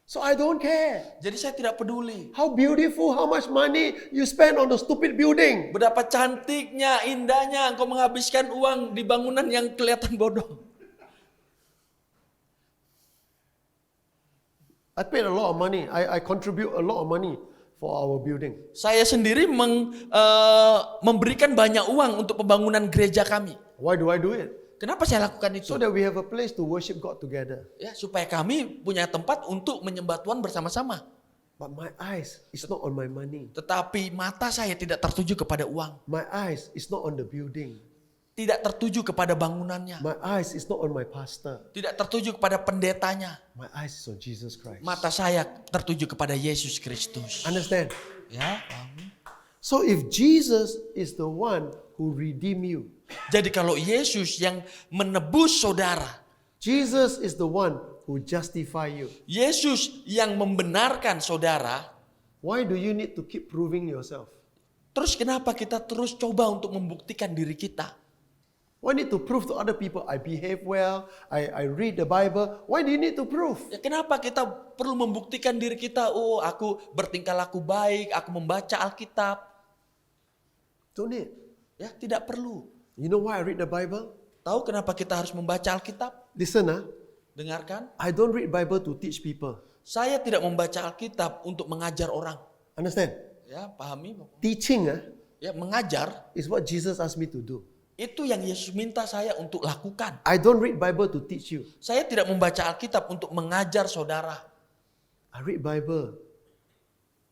So I don't care Jadi saya tidak peduli. how beautiful, how much money you spend on the stupid building. Betapa cantiknya, indahnya engkau menghabiskan uang di bangunan yang kelihatan bodoh. I paid a lot of money. I contribute a lot of money for our building. Saya sendiri memberikan banyak uang untuk pembangunan gereja kami. Why do I do it? Kenapa saya lakukan itu? So that we have a place to worship God together. Ya, supaya kami punya tempat untuk menyembah Tuhan bersama-sama. But my eyes is not on my money. Tetapi mata saya tidak tertuju kepada uang. My eyes is not on the building. Tidak tertuju kepada bangunannya. My eyes is not on my pastor. Tidak tertuju kepada pendetanya. My eyes is on Jesus Christ. Mata saya tertuju kepada Yesus Kristus. Understand? Ya, paham? So if Jesus is the one who redeem you, Jadi kalau Yesus yang menebus saudara, Jesus is the one who justify you, Yesus yang membenarkan saudara, why do you need to keep proving yourself? terus kenapa kita terus coba untuk membuktikan diri kita? Why need to prove to other people I behave well, I read the Bible? Why do you need to prove? Ya, kenapa kita perlu membuktikan diri kita? Oh, aku bertingkah laku baik, aku membaca Alkitab. Don't need. Ya, tidak perlu. You know why I read the Bible? Tahu kenapa kita harus membaca Alkitab? Listen, Dengarkan. I don't read Bible to teach people. Saya tidak membaca Alkitab untuk mengajar orang. Understand? Ya, pahami? Teaching Ya, mengajar is what Jesus asked me to do. itu yang Yesus minta saya untuk lakukan. I don't read Bible to teach you. Saya tidak membaca Alkitab untuk mengajar saudara. I read Bible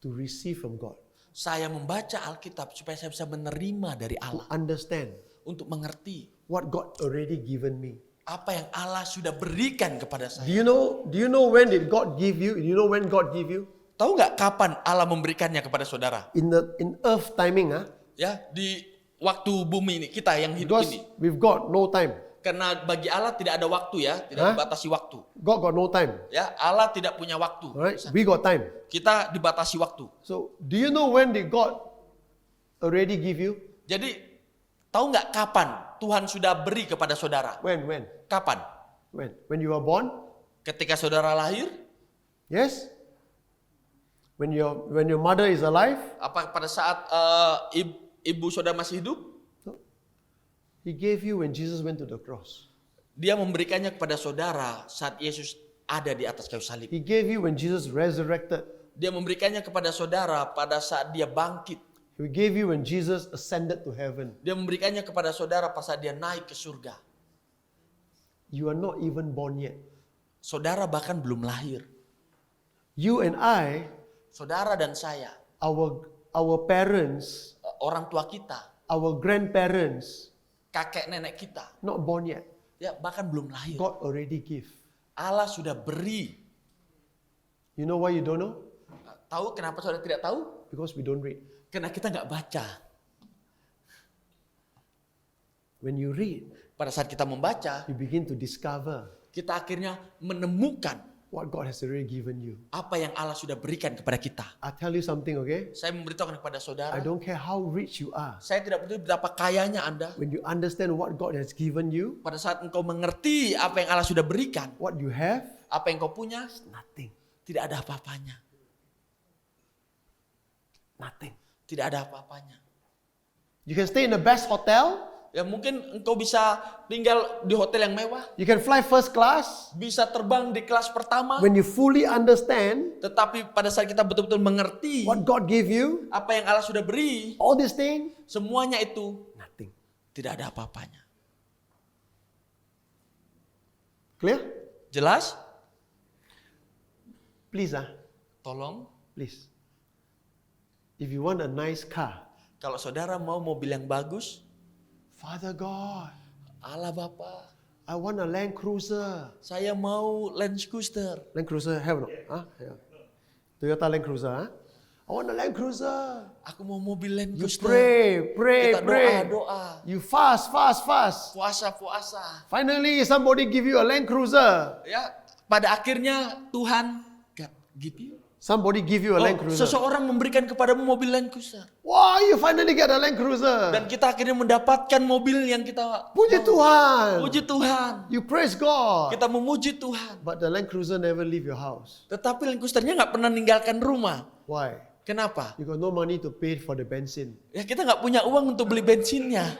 to receive from God. Saya membaca Alkitab supaya saya bisa menerima dari To Allah. understand Untuk mengerti what God already given me. apa yang Allah sudah berikan kepada Do saya. you know when did God give you? Do you know when God give you? Tahu nggak kapan Allah memberikannya kepada saudara? In earth timing, Ya, di waktu bumi ini, kita yang hidup because ini. with God no time. Karena bagi Allah tidak ada waktu ya, tidak dibatasi waktu. God got no time. Ya, Allah tidak punya waktu. Alright? We got time. Kita dibatasi waktu. So do you know when did God already give you? Jadi, tahu nggak kapan Tuhan sudah beri kepada saudara? When? Kapan? When you were born? Ketika saudara lahir? Yes? When your mother is alive? Apa pada saat ibu saudara masih hidup? No. He gave you when Jesus went to the cross. Dia memberikannya kepada saudara saat Yesus ada di atas kayu salib. He gave you when Jesus resurrected. Dia memberikannya kepada saudara pada saat dia bangkit. He gave you when Jesus ascended to heaven. Dia memberikannya kepada saudara pada saat dia naik ke surga. You are not even born yet. Saudara bahkan belum lahir. You and I, Saudara dan saya, our parents, orang tua kita, our grandparents, kakek nenek kita, not born yet. ya bahkan belum lahir. God already give. Allah sudah beri. You know why you don't know? Tahu kenapa saudara tidak tahu? Because we don't read. Karena kita nggak baca. When you read, Pada saat kita membaca, you begin to discover kita akhirnya menemukan what God has already given you. apa yang Allah sudah berikan kepada kita. I'll tell you something, okay? Saya memberitahukan kepada saudara, I don't care how rich you are. saya tidak peduli betapa kayanya Anda. When you understand what God has given you, Pada saat engkau mengerti apa yang Allah sudah berikan, what you have, apa yang kau punya, nothing. tidak ada apa-apanya. Nothing. Tidak ada apa-apanya. You can stay in the best hotel. Ya mungkin engkau bisa tinggal di hotel yang mewah, You can fly first class. bisa terbang di kelas pertama, When you fully understand tetapi pada saat kita betul-betul mengerti what God gave you, apa yang Allah sudah beri, all these things, semuanya itu nothing. tidak ada apa-apanya. Clear? Jelas? Please, Tolong, please. If you want a nice car, kalau saudara mau mobil yang bagus, Father God, Allah Bapa, I want a Land Cruiser. saya mau Land Cruiser. Land Cruiser have or not? Yeah. Toyota Land Cruiser, I want a Land Cruiser. Aku mau mobil Land You Cruiser. pray. Kita doa. You fast. Puasa. Finally, somebody give you a Land Cruiser. Ya, pada akhirnya Tuhan God give you. Somebody give you a Land Cruiser. Seseorang memberikan kepadamu mobil Land Cruiser. Wow, you finally get a Land Cruiser. Dan kita akhirnya mendapatkan mobil yang kita Puji Tuhan. puji Tuhan. You praise God. Kita memuji Tuhan. But the Land Cruiser never leave your house. Tetapi Land Cruisernya nggak pernah ninggalkan rumah. Why? Kenapa? You got no money to pay for the benzene. Ya kita nggak punya uang untuk beli bensinnya.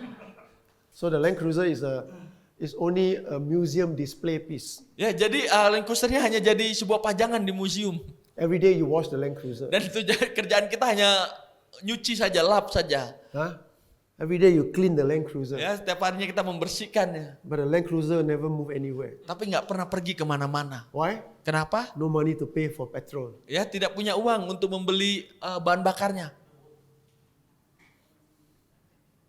So the Land Cruiser is only a museum display piece. Ya jadi Land Cruisernya hanya jadi sebuah pajangan di museum. Every day you watch the Land Cruiser. Dan itu kerjaan kita hanya nyuci saja, lap saja. Huh? Every day you clean the Land Cruiser. Ya setiap harinya kita membersihkannya. But the Land Cruiser never move anywhere. Tapi nggak pernah pergi kemana-mana. Why? Kenapa? No money to pay for petrol. Ya tidak punya uang untuk membeli bahan bakarnya.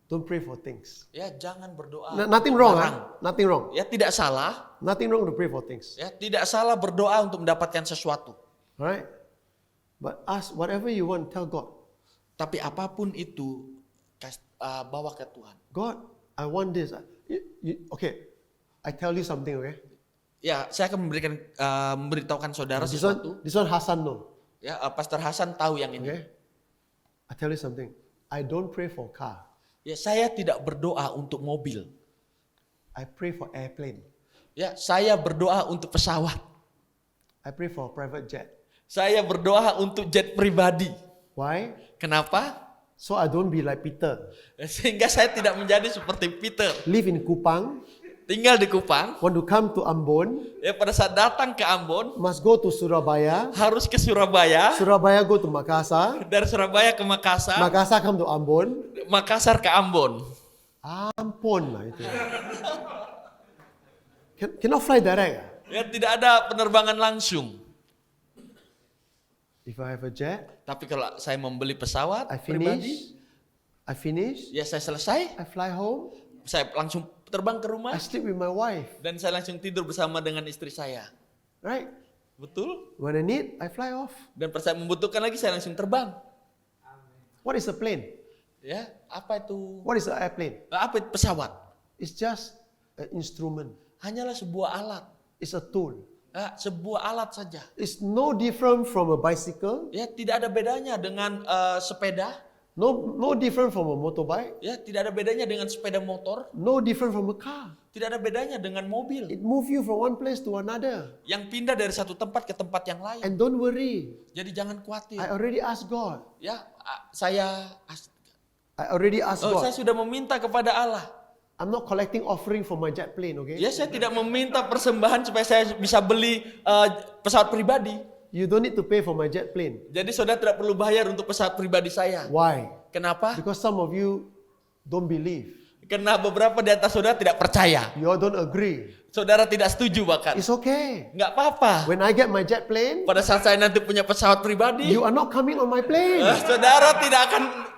Don't pray for things. Ya jangan berdoa. Nothing wrong, barang. Nothing wrong. Ya tidak salah. Nothing wrong to pray for things. Ya tidak salah berdoa untuk mendapatkan sesuatu. Alright? But ask whatever you want, tell God. Tapi apapun itu bawa ke Tuhan. God, I want this. Okay, I tell you something, okay? Ya saya akan memberitahukan saudara sesuatu. This one Hasan know. Ya Pastor Hasan tahu yang ini. Okay? I tell you something. I don't pray for car. Ya saya tidak berdoa untuk mobil. I pray for airplane. Ya saya berdoa untuk pesawat. I pray for private jet. Saya berdoa untuk jet pribadi. Why? Kenapa? So I don't be like Peter. Sehingga saya tidak menjadi seperti Peter. Live in Kupang, Tinggal di Kupang. want to come to Ambon, Ya pada saat datang ke Ambon, must go to Surabaya. harus ke Surabaya. Surabaya go to Makassar. Dari Surabaya ke Makassar. Makassar come to Ambon. Makassar ke Ambon. Ampun lah itu. Cannot fly direct. Ya tidak ada penerbangan langsung. If I have a jet, Tapi kalau saya membeli pesawat I pribadi, finish, ya saya selesai, I fly home, saya langsung terbang ke rumah I sleep with my wife. dan saya langsung tidur bersama dengan istri saya. Right? Betul? When I need, I fly off. Dan pada saat membutuhkan lagi saya langsung terbang. What is a plane? Ya, apa itu? What is an airplane? Apa itu pesawat? It's just an instrument. Hanyalah sebuah alat. It's a tool. Ya, sebuah alat saja. It's no different from a bicycle. Ya, tidak ada bedanya dengan sepeda. No different from a motorbike. Ya, tidak ada bedanya dengan sepeda motor. No different from a car. Tidak ada bedanya dengan mobil. It moves you from one place to another. Yang pindah dari satu tempat ke tempat yang lain. And don't worry. Jadi jangan khawatir. I already asked God. Ya, saya I already asked saya God. sudah meminta kepada Allah. I'm not collecting offering for my jet plane, okay? Ya, saya tidak meminta persembahan supaya saya bisa beli pesawat pribadi. You don't need to pay for my jet plane. Jadi saudara tidak perlu bayar untuk pesawat pribadi saya. Why? Kenapa? Because some of you don't believe. Karena beberapa di atas saudara tidak percaya. You all don't agree. Saudara tidak setuju bahkan. It's okay. Nggak apa-apa. When I get my jet plane, Pada saat saya nanti punya pesawat pribadi, you are not coming on my plane. saudara tidak akan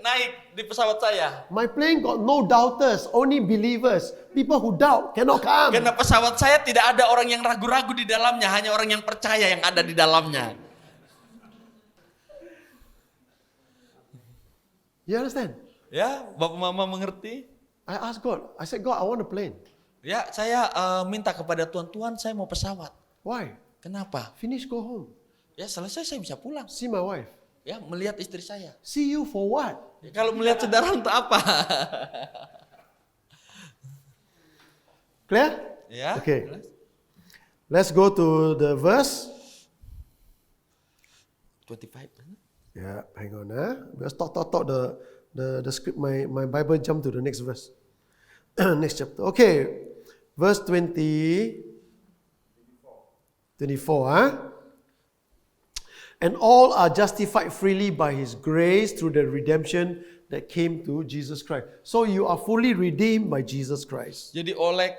naik di pesawat saya. My plane got no doubters, only believers. People who doubt cannot come. Karena pesawat saya tidak ada orang yang ragu-ragu di dalamnya, hanya orang yang percaya yang ada di dalamnya. You understand? Ya, Bapak Mama mengerti? I asked God. I said, God, I want a plane. Ya, saya minta kepada Tuhan, Tuhan saya mau pesawat. Why? Kenapa? Finish, go home. Ya, selesai saya bisa pulang. See my wife. Ya, melihat istri saya. See you for what? Ya, kalau melihat saudara untuk apa? Clear? Ya. Okay. Let's go to the verse. 25. Yeah, hang on. Let's talk the script. My Bible jump to the next verse. Next chapter. Okay. Verse 24. And all are justified freely by His grace through the redemption that came to Jesus Christ. So you are fully redeemed by Jesus Christ. Jadi oleh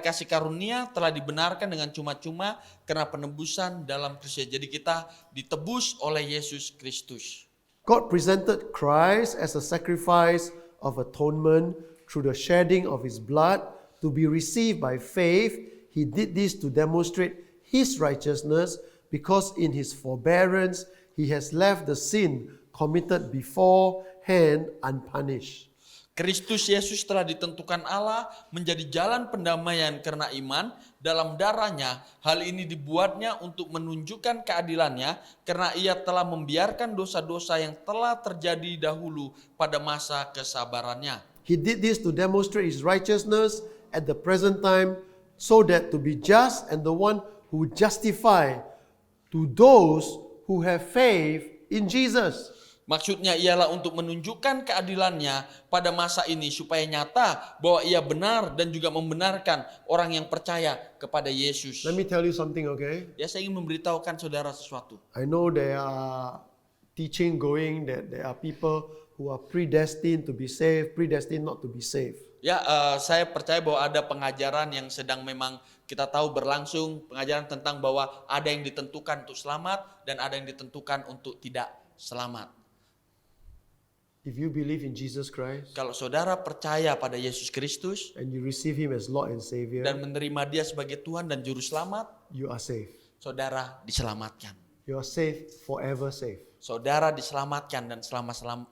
kasih karunia telah dibenarkan dengan cuma-cuma karena penebusan dalam Kristus. Jadi kita ditebus oleh Yesus Kristus. God presented Christ as a sacrifice of atonement through the shedding of His blood to be received by faith. He did this to demonstrate His righteousness, because in His forbearance He has left the sin committed beforehand unpunished. Kristus Yesus telah ditentukan Allah menjadi jalan pendamaian karena iman dalam darahnya. Hal ini dibuatnya untuk menunjukkan keadilannya karena Ia telah membiarkan dosa-dosa yang telah terjadi dahulu pada masa kesabarannya. He did this to demonstrate His righteousness at the present time, so that to be just and the one who justify to those who have faith in Jesus. Maksudnya ialah untuk menunjukkan keadilannya pada masa ini supaya nyata bahwa Ia benar dan juga membenarkan orang yang percaya kepada Yesus. Let me tell you something, okay? Ya, saya ingin memberitahukan saudara sesuatu. I know there are teaching going that there are people who are predestined to be saved, predestined not to be saved. Ya, saya percaya bahwa ada pengajaran yang sedang memang kita tahu berlangsung, pengajaran tentang bahwa ada yang ditentukan untuk selamat dan ada yang ditentukan untuk tidak selamat. If you believe in Jesus Christ Kalau saudara percaya pada Yesus Kristus and you receive Him as Lord and Savior, dan menerima Dia sebagai Tuhan dan Juru Selamat, you are saved. saudara diselamatkan. You are saved, forever saved. Saudara diselamatkan dan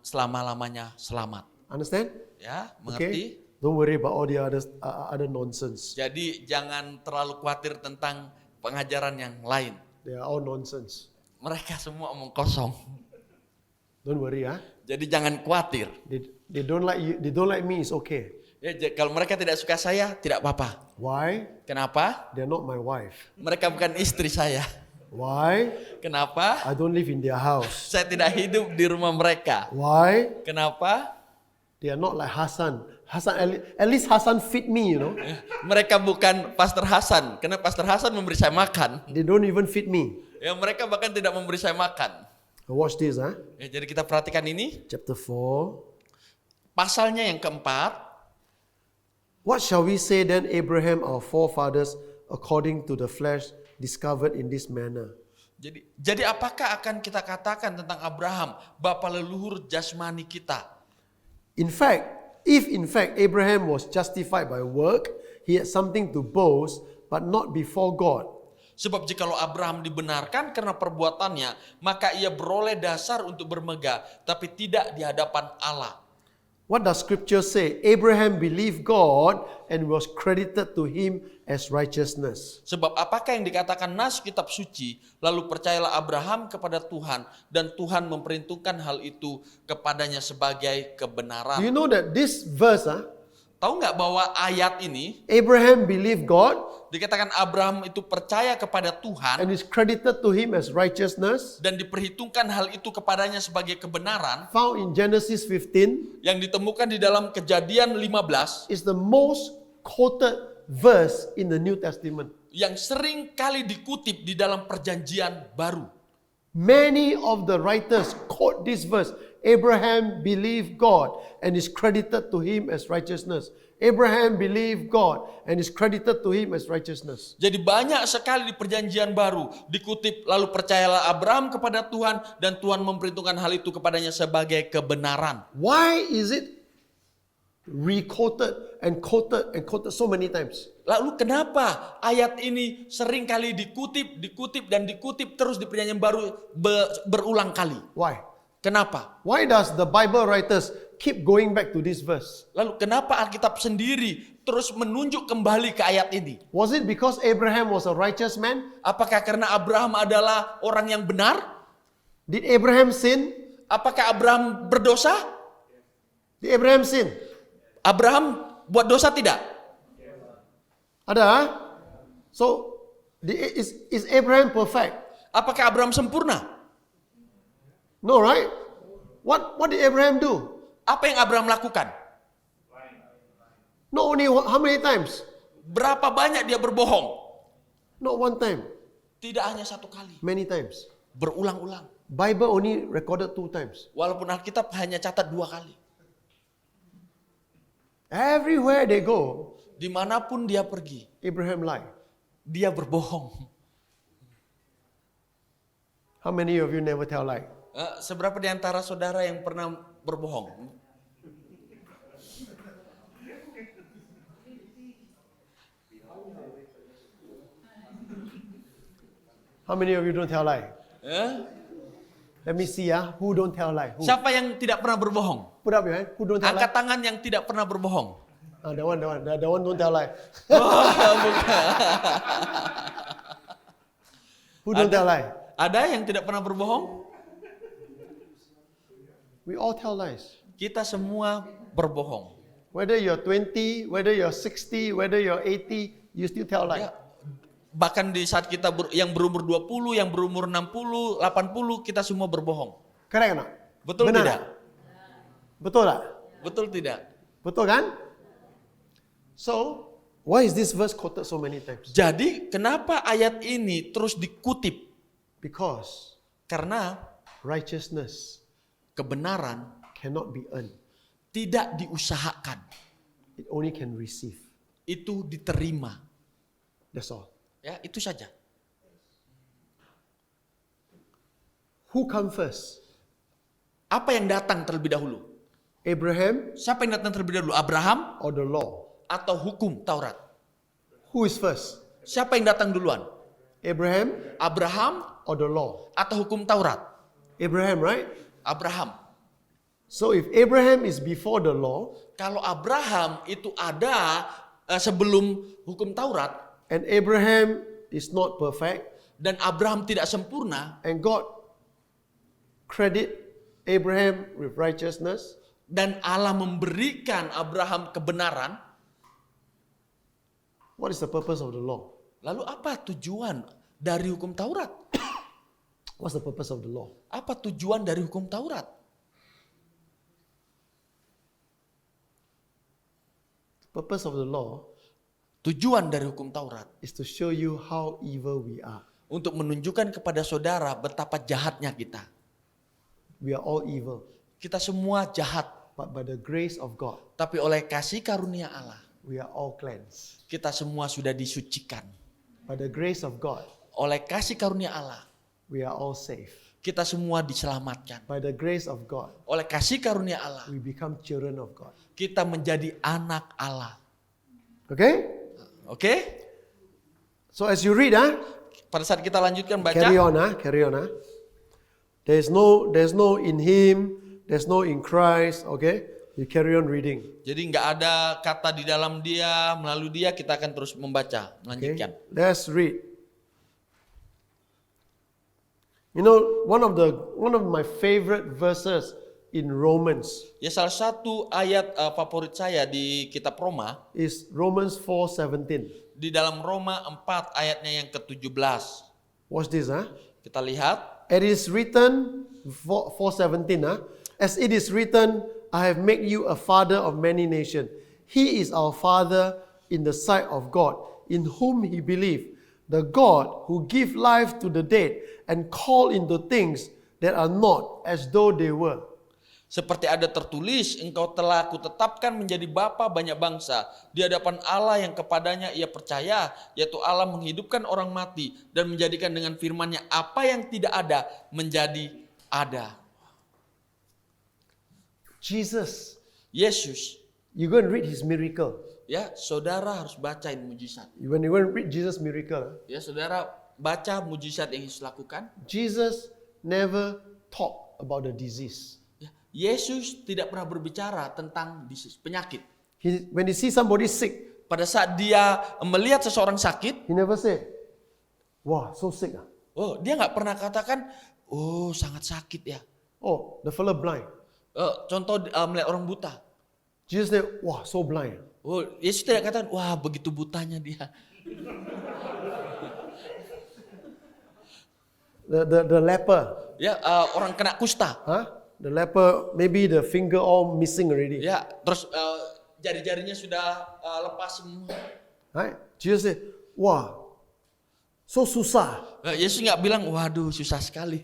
selama-lamanya selamat. Understand? Ya, mengerti? Okay? Don't worry about all the other nonsense. Jadi jangan terlalu khawatir tentang pengajaran yang lain. They are all nonsense. Mereka semua omong kosong. Don't worry, Jadi jangan khawatir. They don't like you. They don't like me. It's okay. Ya, kalau mereka tidak suka saya, tidak apa-apa. Why? Kenapa? They're not my wife. Mereka bukan istri saya. Why? Kenapa? I don't live in their house. Saya tidak hidup di rumah mereka. Why? Kenapa? They are not like Hassan. At least Hassan feed me, you know. Mereka bukan Pastor Hasan. Karena Pastor Hasan memberi saya makan. They don't even feed me. Ya, mereka bahkan tidak memberi saya makan. Watch this, Ya, jadi kita perhatikan ini. Chapter 4. Pasalnya yang keempat. What shall we say then, Abraham, our forefathers, according to the flesh, discovered in this manner? Jadi apakah akan kita katakan tentang Abraham, bapa leluhur jasmani kita? In fact, if Abraham was justified by work, he had something to boast, but not before God. Sebab jikalau Abraham dibenarkan karena perbuatannya, maka ia beroleh dasar untuk bermegah, tapi tidak di hadapan Allah. What does Scripture say? Abraham believed God and was credited to him as righteousness. Sebab apakah yang dikatakan nas kitab suci, lalu percayalah Abraham kepada Tuhan, dan Tuhan memperhitungkan hal itu kepadanya sebagai kebenaran. Do you know that this verse, Tahu nggak bahwa ayat ini Abraham believed God dikatakan Abraham itu percaya kepada Tuhan and is credited to him as righteousness, dan diperhitungkan hal itu kepadanya sebagai kebenaran, found in Genesis 15, yang ditemukan di dalam Kejadian 15 is the most quoted verse in the New Testament. yang sering kali dikutip di dalam Perjanjian Baru. Many of the writers quote this verse. Abraham believed God and is credited to him as righteousness. Abraham believed God and is credited to him as righteousness. Jadi banyak sekali di Perjanjian Baru dikutip, lalu percayalah Abraham kepada Tuhan dan Tuhan memperhitungkan hal itu kepadanya sebagai kebenaran. Why is it re-quoted and quoted so many times? Lalu kenapa ayat ini sering kali dikutip dan dikutip terus di Perjanjian Baru berulang kali? Why? Kenapa? Why does the Bible writers keep going back to this verse? Lalu kenapa Alkitab sendiri terus menunjuk kembali ke ayat ini? Was it because Abraham was a righteous man? Apakah karena Abraham adalah orang yang benar? Did Abraham sin? Apakah Abraham berdosa? Did Abraham sin? Abraham buat dosa tidak? Ada? So, is Abraham perfect? Apakah Abraham sempurna? No, right? What did Abraham do? Apa yang Abraham lakukan? Not only how many times? Berapa banyak dia berbohong? Not one time. Tidak hanya satu kali. Many times. Berulang-ulang. Bible only recorded 2 times. Walaupun Alkitab hanya catat 2 kali. Everywhere they go, Dimanapun dia pergi, Abraham lied. dia berbohong. How many of you never tell lie? Seberapa di antara saudara yang pernah berbohong? How many of you don't tell lie? Let me see who don't tell lie. Who? Siapa yang tidak pernah berbohong? Put up your hand. Who don't tell Angkat lie? tangan yang tidak pernah berbohong. The one don't tell lie. Who don't tell lie? Ada yang tidak pernah berbohong? We all tell lies. Kita semua berbohong. Whether you're 20, whether you're 60, whether you're 80, you still tell lie. Ya, bahkan di saat kita yang berumur 20, yang berumur 60, 80, kita semua berbohong. Correct or not? Betul Benar tidak? tak? Betul tak? Betul tidak? Betul kan? So, why is this verse quoted so many times? Jadi, kenapa ayat ini terus dikutip? Because Karena righteousness kebenaran cannot be earned. tidak diusahakan. It only can receive. Itu diterima. That's all. Ya, itu saja. Who come first? Apa yang datang terlebih dahulu? Abraham Siapa yang datang terlebih dahulu? Abraham or the law? atau hukum Taurat? Who is first? Siapa yang datang duluan? Abraham Abraham or the law? atau hukum Taurat? Abraham, right? Abraham. So if Abraham is before the law Kalau Abraham itu ada sebelum hukum Taurat and Abraham is not perfect dan Abraham tidak sempurna and God credit Abraham with righteousness, dan Allah memberikan Abraham kebenaran, what is the purpose of the law? lalu apa tujuan dari hukum Taurat? What's the purpose of the law? Apa tujuan dari hukum Taurat? The purpose of the law Tujuan dari hukum Taurat is to show you how evil we are. untuk menunjukkan kepada saudara betapa jahatnya kita. We are all evil, Kita semua jahat, but by the grace of God, tapi oleh kasih karunia Allah, we are all cleansed. kita semua sudah disucikan. By the grace of God, Oleh kasih karunia Allah, we are all safe. kita semua diselamatkan. By the grace of God, Oleh kasih karunia Allah, we become children of God. kita menjadi anak Allah. Okay? Oke? So as you read, Pada saat kita lanjutkan baca, carry on. There's no in him, there's no in Christ. Okay? You carry on reading. jadi nggak ada kata di dalam dia, melalui dia, kita akan terus membaca, Okay? melanjutkan. Let's read. You know, one of my favorite verses in Romans Ya salah satu ayat favorit saya di kitab Roma, is Romans 4:17. di dalam Roma 4 ayatnya yang ke-17. Watch this, huh? Kita lihat, It is written, 4:17, huh? As it is written, I have made you a father of many nations. He is our father in the sight of God, in whom he believed, the God who give life to the dead and call into things that are not as though they were. seperti ada tertulis, engkau telah kutetapkan menjadi bapa banyak bangsa di hadapan Allah yang kepadanya ia percaya, yaitu Allah menghidupkan orang mati dan menjadikan dengan firman-Nya apa yang tidak ada menjadi ada. Jesus, Yesus, you go and read his miracle. ya saudara harus bacain mujizat. When you go and read Jesus' miracle, Ya saudara baca mujizat yang Yesus lakukan. Jesus never talked about the disease. Ya, Yesus tidak pernah berbicara tentang penyakit. When he sees somebody sick, Pada saat dia melihat seseorang sakit, he never said, "Wow, so sick." oh dia nggak pernah katakan, oh sangat sakit ya. Oh, the fellow blind. Contoh melihat orang buta. Jesus said, "Wow, so blind." Oh Yesus tidak katakan, wah begitu butanya dia. The leper, Ya orang kena kusta. huh? The leper, maybe the finger all missing already. Ya terus jari-jarinya sudah lepas semua. Right? Jesus said, "Wow, so susah." Yesus nggak bilang, waduh susah sekali.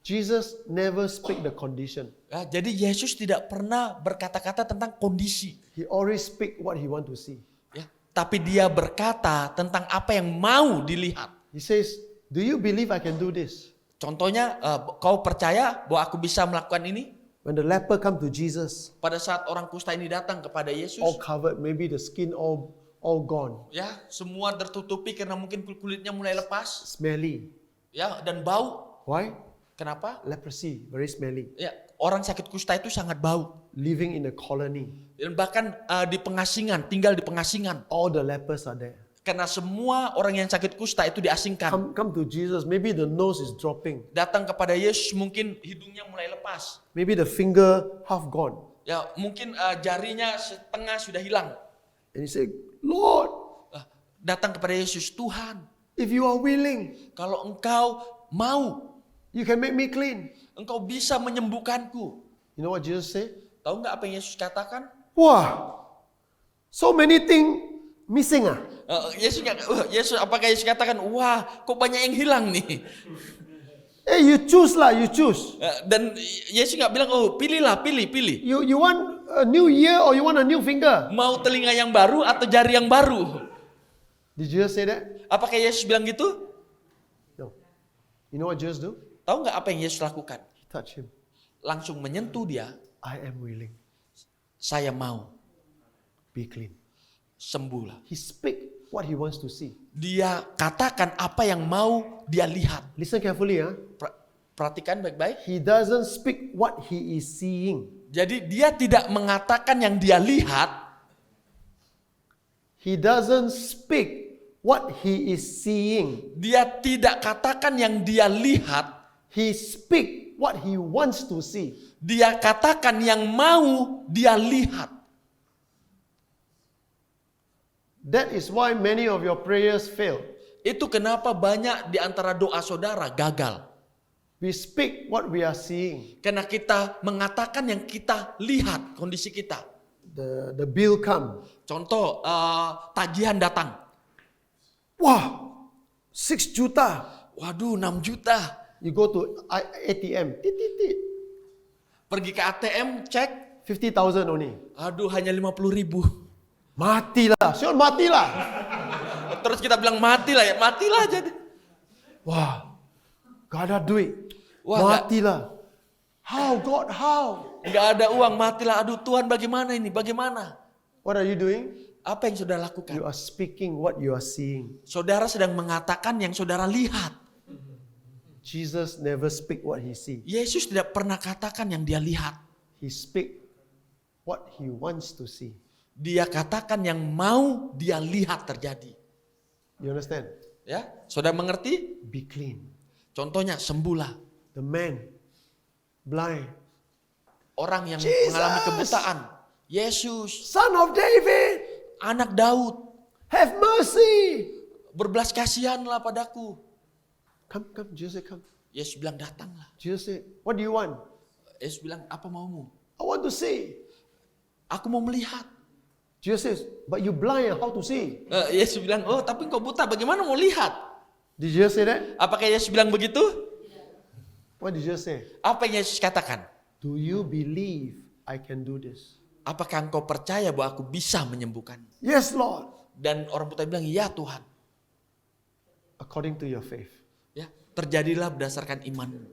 Jesus never speak the condition. Ya, jadi Yesus tidak pernah berkata-kata tentang kondisi. He always speak what he want to see. Ya, tapi dia berkata tentang apa yang mau dilihat. He says, "Do you believe I can do this?" Contohnya, kau percaya bahwa aku bisa melakukan ini? When the leper come to Jesus, Pada saat orang kusta ini datang kepada Yesus, all covered, maybe the skin all gone, ya semua tertutupi karena mungkin kulitnya mulai lepas, smelly. ya dan bau. Why? Kenapa? Leprosy, very smelly. Ya orang sakit kusta itu sangat bau. Living in a colony, Dan bahkan di pengasingan, tinggal di pengasingan. all the lepers are there. Karena semua orang yang sakit kusta itu diasingkan. Come to Jesus, maybe the nose is dropping, Datang kepada Yesus mungkin hidungnya mulai lepas. maybe the finger half gone. Ya mungkin jarinya setengah sudah hilang. And he said, "Lord, Datang kepada Yesus, Tuhan, if you are willing, kalau engkau mau, you can make me clean." engkau bisa menyembuhkanku. You know what Jesus said? Tahu nggak apa yang Yesus katakan? Wah, so many things missing. Yesus apakah Yesus katakan, wah kok banyak yang hilang nih? Hey, you choose lah, you choose. Dan Yesus nggak bilang, oh pilih. You want a new ear or you want a new finger? Mau telinga yang baru atau jari yang baru? Did Jesus say that? Apakah Yesus bilang gitu? No. You know what Jesus do? Tahu nggak apa yang Yesus lakukan? He touched him. Langsung menyentuh dia, I am willing. saya mau, Be clean. sembuhlah. He speak what he wants to see. Dia katakan apa yang mau dia lihat. Listen carefully, huh? Perhatikan baik-baik. He doesn't speak what he is seeing. Jadi dia tidak mengatakan yang dia lihat. He doesn't speak what he is seeing. Dia tidak katakan yang dia lihat. He speak what he wants to see. Dia katakan yang mau dia lihat. That is why many of your prayers fail. Itu kenapa banyak di antara doa saudara gagal. We speak what we are seeing. Karena kita mengatakan yang kita lihat kondisi kita. The bill come. Contoh, tagihan datang. Wah, 6 juta. Waduh, 6 juta. You go to ATM. Tit. Pergi ke ATM, cek. 50,000 only. Aduh, hanya 50.000. Matilah. Sion matilah. Terus kita bilang matilah ya, matilah aja. Wah, gak ada duit. Wah, Matilah. How God, how? Nggak ada uang, matilah. Aduh Tuhan, bagaimana ini? Bagaimana? What are you doing? Apa yang saudara lakukan? You are speaking what you are seeing. Saudara sedang mengatakan yang saudara lihat. Jesus never speak what he see. Yesus tidak pernah katakan yang dia lihat. He speak what he wants to see. Dia katakan yang mau dia lihat terjadi. You understand? Ya, saudara mengerti? Be clean. Contohnya sembuhlah. The man, blind, orang yang Jesus. mengalami kebutaan. Yesus, Son of David, anak Daud, have mercy. berbelas kasihanlah padaku. Come, Jesus said, come. Yesus bilang, datanglah. Jesus said, what do you want? Yesus bilang, apa maumu? I want to see. Aku mau melihat. Jesus says, but you blind, how to see? Yesus bilang, oh tapi kau buta, bagaimana mau lihat? Did Jesus say that? Apakah Yesus bilang begitu? What did Jesus say? Apa yang Yesus katakan? Do you believe I can do this? Apakah engkau percaya bahwa aku bisa menyembuhkan? Yes, Lord. Dan orang buta bilang, ya Tuhan. According to your faith. Ya, terjadilah berdasarkan imanmu.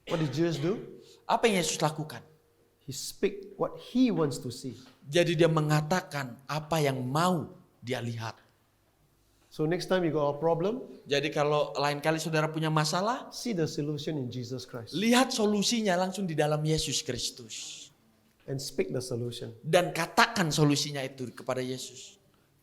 What did Jesus do? Apa yang Yesus lakukan? He speak what he wants to see. Jadi dia mengatakan apa yang mau dia lihat. So next time you got a problem, Jadi kalau lain kali saudara punya masalah, see the solution in Jesus Christ lihat solusinya langsung di dalam Yesus Kristus. and speak the solution. Dan katakan solusinya itu kepada Yesus.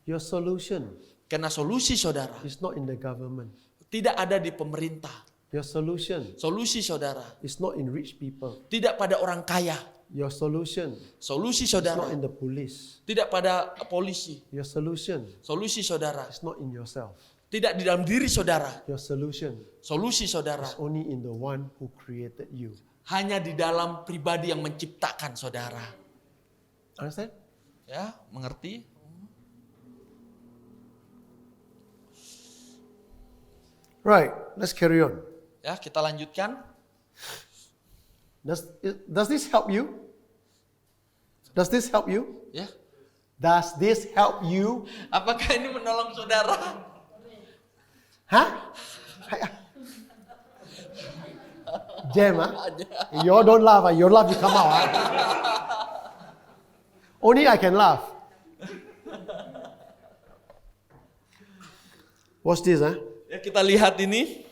Your solution Karena solusi saudara is not in the government. tidak ada di pemerintah. Your solution Solusi saudara is not in rich people. tidak pada orang kaya. Your solution Solusi is saudara not in the police. tidak pada polisi. Your solution Solusi saudara is not in yourself. tidak di dalam diri saudara. Your solution Solusi saudara is only in the one who created you. hanya di dalam pribadi yang menciptakan saudara. Understand? Ya, mengerti? Right, let's carry on. Ya, kita lanjutkan. Does this help you? Does this help you? Ya. Does this help you? Apakah ini menolong saudara? Huh? Jam, huh? You all don't laugh. Your laugh you come out. Huh? Only I can laugh. Watch this, huh? Ya, kita lihat ini.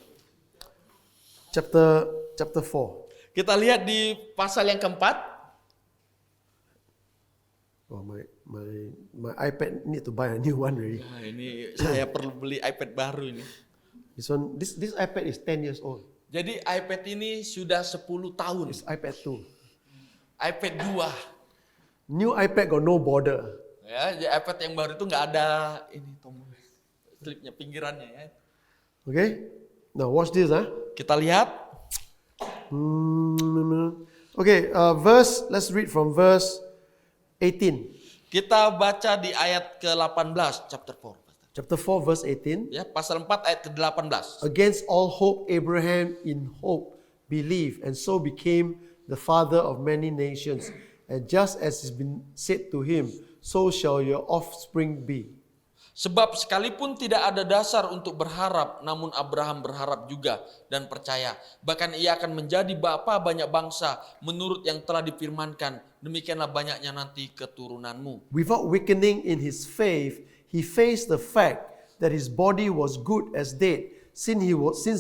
Chapter 4. Kita lihat di pasal yang keempat. Oh, my iPad need to buy a new one already. Nah, ini saya perlu beli iPad baru ini. This iPad is 10 years old. Jadi iPad ini sudah 10 tahun. It's iPad 2. iPad 2. New iPad got no border. Ya, jadi iPad yang baru itu nggak ada ini tombol slipnya pinggirannya ya. Okay? Now watch this, huh? Kita lihat Okay, let's read from verse 18. kita baca di ayat ke-18 chapter 4. Chapter 4, verse 18. Ya, pasal 4 ayat ke-18. Against all hope, Abraham in hope believed, and so became the father of many nations. And just as has been said to him, so shall your offspring be. Sebab sekalipun tidak ada dasar untuk berharap, namun Abraham berharap juga dan percaya. Bahkan ia akan menjadi bapa banyak bangsa menurut yang telah difirmankan. Demikianlah banyaknya nanti keturunanmu. Without weakening in his faith, he faced the fact that his body was good as dead, since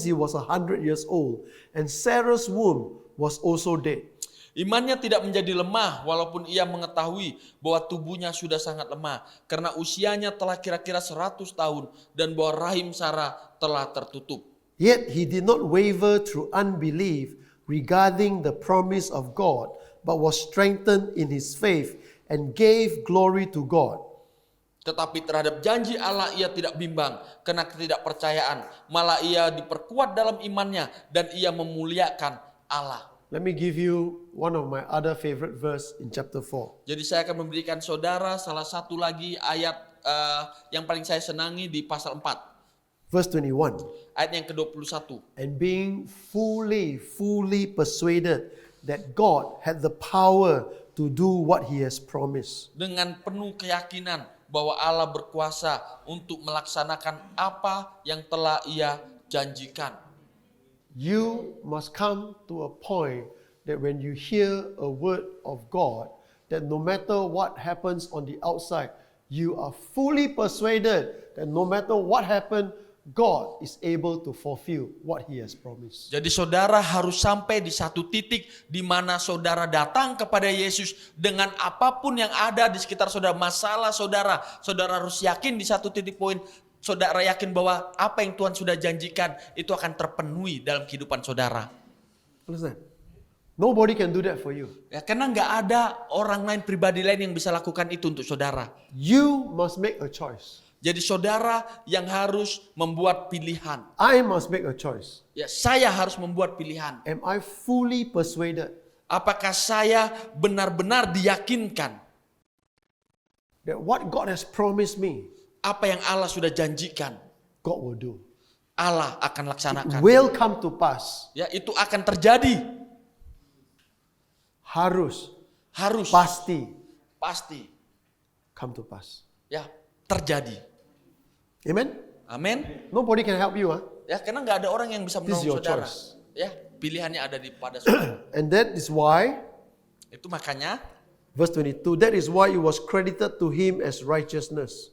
he was 100 years old, and Sarah's womb was also dead. Imannya tidak menjadi lemah walaupun ia mengetahui bahwa tubuhnya sudah sangat lemah. Karena usianya telah kira-kira 100 tahun dan bahwa rahim Sarah telah tertutup. Yet he did not waver through unbelief regarding the promise of God, but was strengthened in his faith and gave glory to God. Tetapi terhadap janji Allah ia tidak bimbang karena ketidakpercayaan. Malah ia diperkuat dalam imannya dan ia memuliakan Allah. Let me give you one of my other favorite verse in chapter 4. Jadi saya akan memberikan saudara salah satu lagi ayat yang paling saya senangi di pasal 4. Verse 21. Ayat yang ke-21. And being fully persuaded that God had the power to do what he has promised. Dengan penuh keyakinan bahwa Allah berkuasa untuk melaksanakan apa yang telah ia janjikan. You must come to a point that when you hear a word of God, that no matter what happens on the outside, you are fully persuaded that no matter what happened, God is able to fulfill what he has promised. Jadi saudara harus sampai di satu titik di mana saudara datang kepada Yesus dengan apapun yang ada di sekitar saudara, masalah saudara. Saudara harus yakin di satu titik poin, saudara yakin bahwa apa yang Tuhan sudah janjikan itu akan terpenuhi dalam kehidupan saudara. Understand? Nobody can do that for you. Ya, karena nggak ada orang lain, pribadi lain yang bisa lakukan itu untuk saudara. You must make a choice. Jadi saudara yang harus membuat pilihan. I must make a choice. Ya, saya harus membuat pilihan. Am I fully persuaded Apakah saya benar-benar diyakinkan that what God has promised me, apa yang Allah sudah janjikan, God will do? Allah akan laksanakan. Will come to pass. Ya, itu akan terjadi. Harus, Harus. pasti Pasti. come to pass. Ya, terjadi. Amen? Amin. Nobody can help you. Ya, karena nggak ada orang yang bisa This is menolong your saudara. choice. Ya, pilihannya ada pada saudara. And that is why, Itu makanya, verse 22, that is why it was credited to him as righteousness.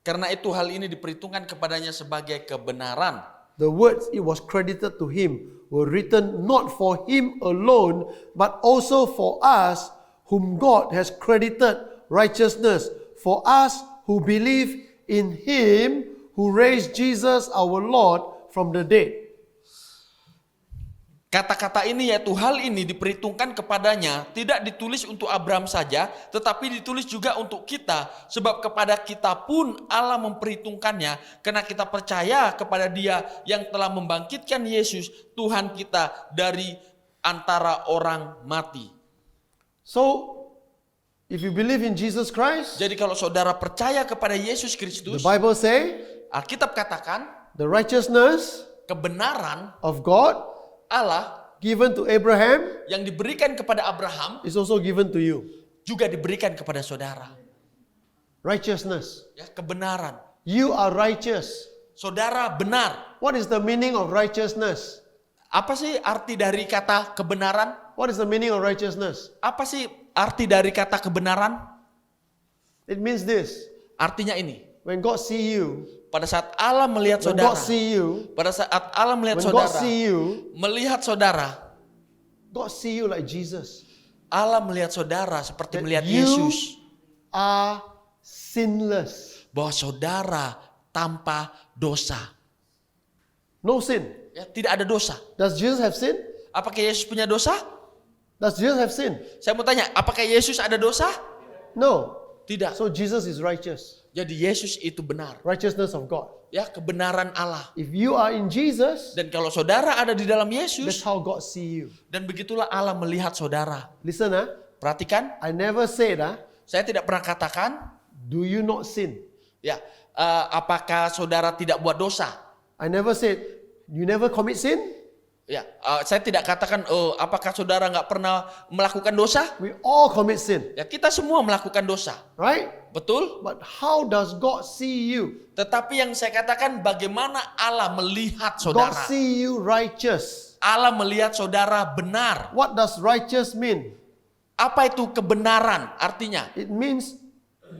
karena itu hal ini diperhitungkan kepadanya sebagai kebenaran. The words it was credited to him were written not for him alone, but also for us whom God has credited righteousness, for us who believe in him who raised Jesus our Lord from the dead. Kata-kata ini yaitu hal ini diperhitungkan kepadanya tidak ditulis untuk Abraham saja, tetapi ditulis juga untuk kita, sebab kepada kita pun Allah memperhitungkannya karena kita percaya kepada Dia yang telah membangkitkan Yesus Tuhan kita dari antara orang mati. So, if you believe in Jesus Christ, Jadi kalau saudara percaya kepada Yesus the Kristus, Bible say Alkitab katakan the righteousness kebenaran of God Allah given to Abraham yang diberikan kepada Abraham is also given to you. juga diberikan kepada saudara. Righteousness. Ya, kebenaran. You are righteous. Saudara benar. What is the meaning of righteousness? Apa sih arti dari kata kebenaran? What is the meaning of righteousness? Apa sih arti dari kata kebenaran? It means this. Artinya ini. When God see you, Pada saat Allah melihat when saudara, God see you, pada saat Allah melihat when God saudara, see you, melihat saudara, God see you like Jesus. Allah melihat saudara seperti That melihat you Yesus. are sinless. Bahwa saudara tanpa dosa. No sin. Ya, tidak ada dosa. Does Jesus have sin? Apakah Yesus punya dosa? Does Jesus have sin? Saya mau tanya, apakah Yesus ada dosa? No. Tidak. So Jesus is righteous. Jadi Yesus itu benar. Righteousness of God. Ya, kebenaran Allah. If you are in Jesus, Dan kalau saudara ada di dalam that's Yesus, how God see you. dan begitulah Allah melihat saudara. Listen, Perhatikan, I never said, saya tidak pernah katakan, do you not sin? ya, apakah saudara tidak buat dosa? I never said, you never commit sin? Ya, saya tidak katakan, apakah saudara nggak pernah melakukan dosa? We all commit sin, Ya, kita semua melakukan dosa, right? betul? But how does God see you? Tetapi yang saya katakan, bagaimana Allah melihat God saudara? see you righteous. Allah melihat saudara benar. What does righteous mean? Apa itu kebenaran? Artinya, It means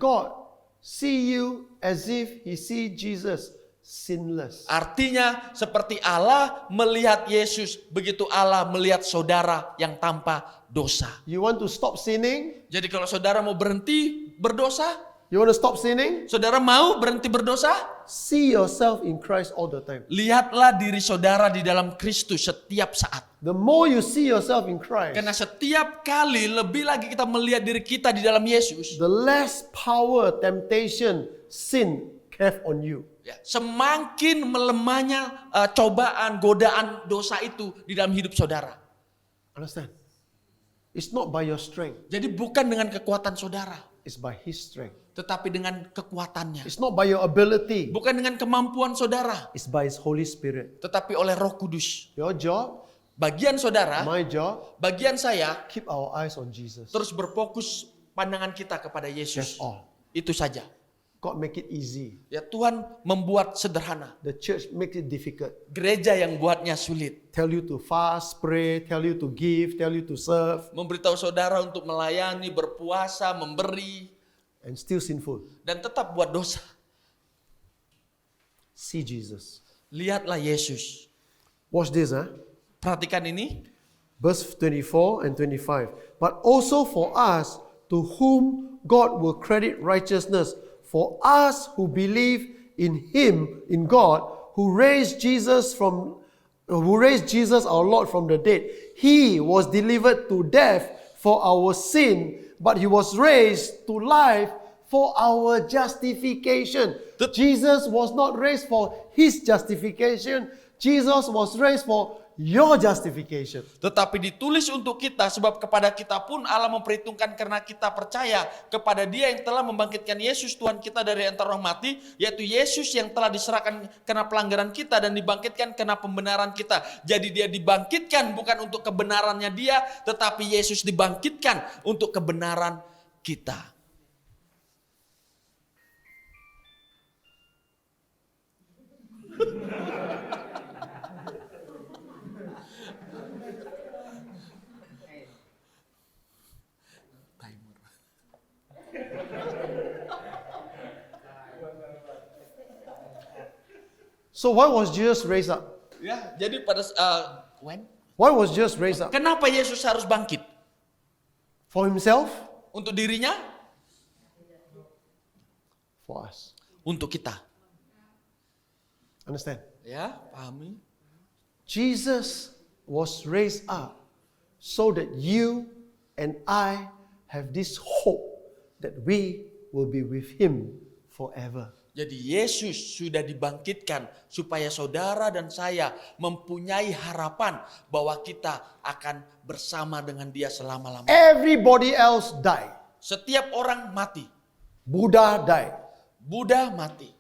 God see you as if he see Jesus sinless. artinya seperti Allah melihat Yesus, begitu Allah melihat saudara yang tanpa dosa. You want to stop sinning? Jadi kalau saudara mau berhenti berdosa, You want to stop sinning? saudara mau berhenti berdosa, See yourself in Christ all the time. lihatlah diri saudara di dalam Kristus setiap saat. The more you see yourself in Christ, Karena setiap kali lebih lagi kita melihat diri kita di dalam Yesus, the less power, temptation, sin have on you. ya, semakin melemahnya cobaan, godaan dosa itu di dalam hidup saudara. Understand? It's not by your strength. Jadi bukan dengan kekuatan saudara, It's by his strength. tetapi dengan kekuatannya. It's not by your ability. Bukan dengan kemampuan saudara, It's by his Holy Spirit. tetapi oleh Roh Kudus. Your job, Bagian saudara, my job, bagian saya, keep our eyes on Jesus. terus berfokus pandangan kita kepada Yesus. That's all. Itu saja. God make it easy. Ya, Tuhan membuat sederhana. The church makes it difficult. Gereja yang buatnya sulit. Tell you to fast, pray, tell you to give, tell you to serve, Memberitahu saudara untuk melayani, berpuasa, memberi, and still sinful. dan tetap buat dosa. See Jesus. Lihatlah Yesus. Watch this, Perhatikan ini. Verse 24 and 25. But also for us, to whom God will credit righteousness, for us who believe in him, in God, who raised Jesus from who raised Jesus our Lord from the dead. He was delivered to death for our sin, but he was raised to life for our justification. Jesus was not raised for his justification. Jesus was raised for your justification. Tetapi ditulis untuk kita, sebab kepada kita pun Allah memperhitungkan karena kita percaya kepada Dia yang telah membangkitkan Yesus Tuhan kita dari antara orang mati, yaitu Yesus yang telah diserahkan karena pelanggaran kita dan dibangkitkan karena pembenaran kita. Jadi Dia dibangkitkan bukan untuk kebenarannya Dia, tetapi Yesus dibangkitkan untuk kebenaran kita. So why was Jesus raised up? Ya, jadi pada Why was Jesus raised up? kenapa Yesus harus bangkit? For himself? Untuk dirinya, For us. untuk kita. Understand? Ya, pahami. Jesus was raised up so that you and I have this hope that we will be with him forever. Jadi Yesus sudah dibangkitkan supaya saudara dan saya mempunyai harapan bahwa kita akan bersama dengan Dia selama-lamanya. Everybody else died. Setiap orang mati. Buddha died. Buddha mati.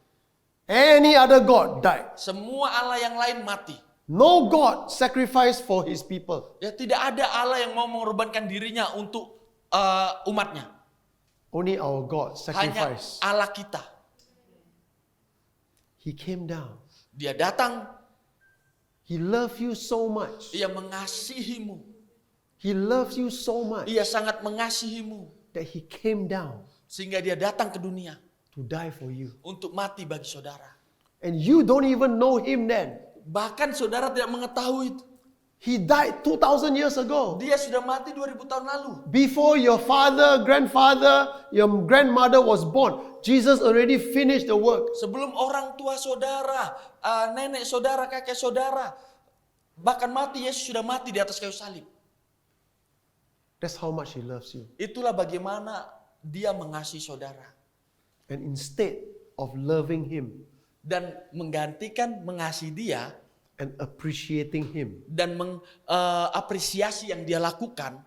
Any other god died. Semua Allah yang lain mati. No god sacrificed for his people. Ya, tidak ada Allah yang mau mengorbankan dirinya untuk umatnya. Only our God Hanya sacrificed. Allah kita. He came down. Dia datang, He loved you so much. Ia mengasihimu. He loves you so much Ia sangat mengasihimu. that he came down Sehingga Dia datang ke dunia to die for you. untuk mati bagi saudara. And you don't even know him then. Bahkan saudara tidak mengetahui itu. He died 2,000 years ago. Dia sudah mati 2000 tahun lalu. Before your father, grandfather, your grandmother was born, Jesus already finished the work. Sebelum orang tua saudara, nenek saudara, kakek saudara, bahkan mati, Yesus sudah mati di atas kayu salib. That's how much he loves you. Itulah bagaimana Dia mengasihi saudara. And instead of loving him Dan menggantikan mengasihi Dia and appreciating him, dan mengapresiasi yang Dia lakukan,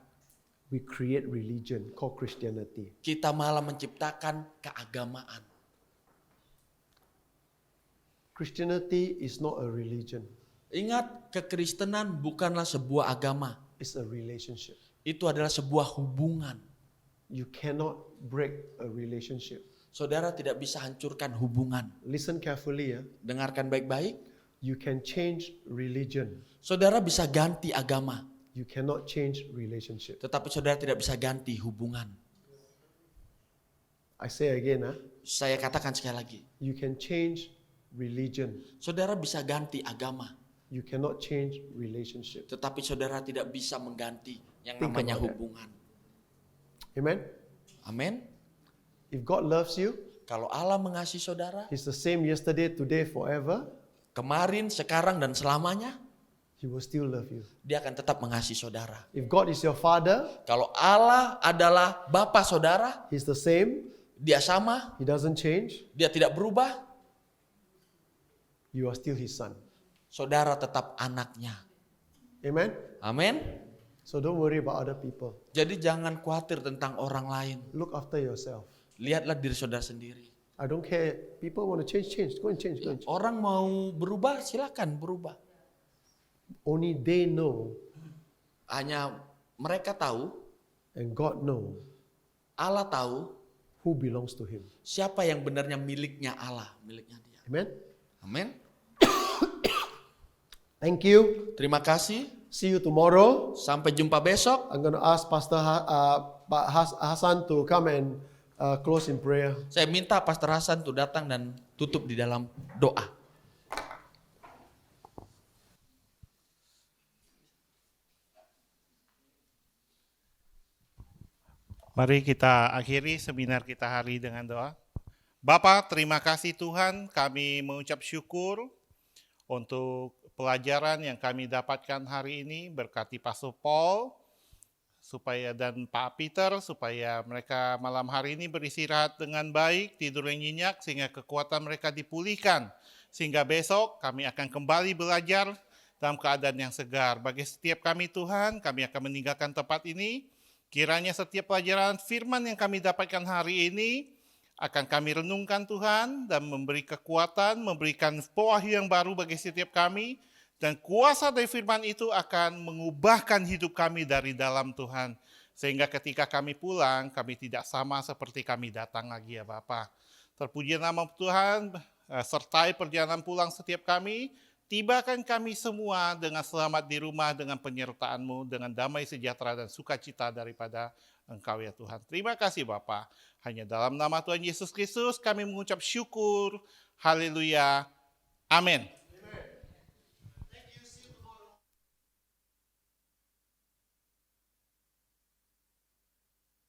we create religion called Christianity. kita malah menciptakan keagamaan. Christianity is not a religion. Ingat, kekristenan bukanlah sebuah agama. It's a relationship. Itu adalah sebuah hubungan. You cannot break a relationship. Saudara tidak bisa hancurkan hubungan. Listen carefully, ya. Dengarkan baik-baik. You can change religion. Saudara bisa ganti agama. You cannot change relationship. Tetapi saudara tidak bisa ganti hubungan. I say again, Saya katakan sekali lagi. you can change religion. Saudara bisa ganti agama. You cannot change relationship. Tetapi saudara tidak bisa mengganti yang Think namanya about that. hubungan. Amen? Amin. If God loves you, Kalau Allah mengasihi saudara, he's the same yesterday, today, forever. kemarin, sekarang, dan selamanya, He will still love you. Dia akan tetap mengasihi saudara. If God is your father, Kalau Allah adalah Bapa saudara, he's the same. Dia sama, He doesn't change. Dia tidak berubah, You are still his son. saudara tetap anaknya. Amen? Amin. So don't worry about other people. Jadi jangan khawatir tentang orang lain. Look after yourself. Lihatlah diri saudara sendiri. I don't care. People want to change. Go and change. Go and change. Orang mau berubah, silakan berubah. Only they know Hanya mereka tahu, and God know Allah tahu who belongs to him. siapa yang benarnya miliknya Allah, miliknya Dia. Amen? Amin. Thank you. Terima kasih. See you tomorrow. Sampai jumpa besok. I'm going to ask Pastor Pak Hasan to come and close in prayer. Saya minta Pastor Hasan untuk datang dan tutup di dalam doa. Mari kita akhiri seminar kita hari dengan doa. Bapa, terima kasih Tuhan, kami mengucap syukur untuk pelajaran yang kami dapatkan hari ini. Berkati Pastor Paul dan Pak Peter, supaya mereka malam hari ini beristirahat dengan baik, tidur yang nyenyak, sehingga kekuatan mereka dipulihkan. Sehingga besok kami akan kembali belajar dalam keadaan yang segar. Bagi setiap kami Tuhan, kami akan meninggalkan tempat ini. Kiranya setiap pelajaran firman yang kami dapatkan hari ini akan kami renungkan Tuhan dan memberi kekuatan, memberikan wahyu yang baru bagi setiap kami. Dan kuasa dari firman itu akan mengubahkan hidup kami dari dalam Tuhan. Sehingga ketika kami pulang, kami tidak sama seperti kami datang lagi ya Bapa. Terpuji nama Tuhan, sertai perjalanan pulang setiap kami. Tibakan kami semua dengan selamat di rumah, dengan penyertaan-Mu, dengan damai sejahtera dan sukacita daripada Engkau ya Tuhan. Terima kasih Bapa. Hanya dalam nama Tuhan Yesus Kristus kami mengucap syukur. Haleluya. Amin.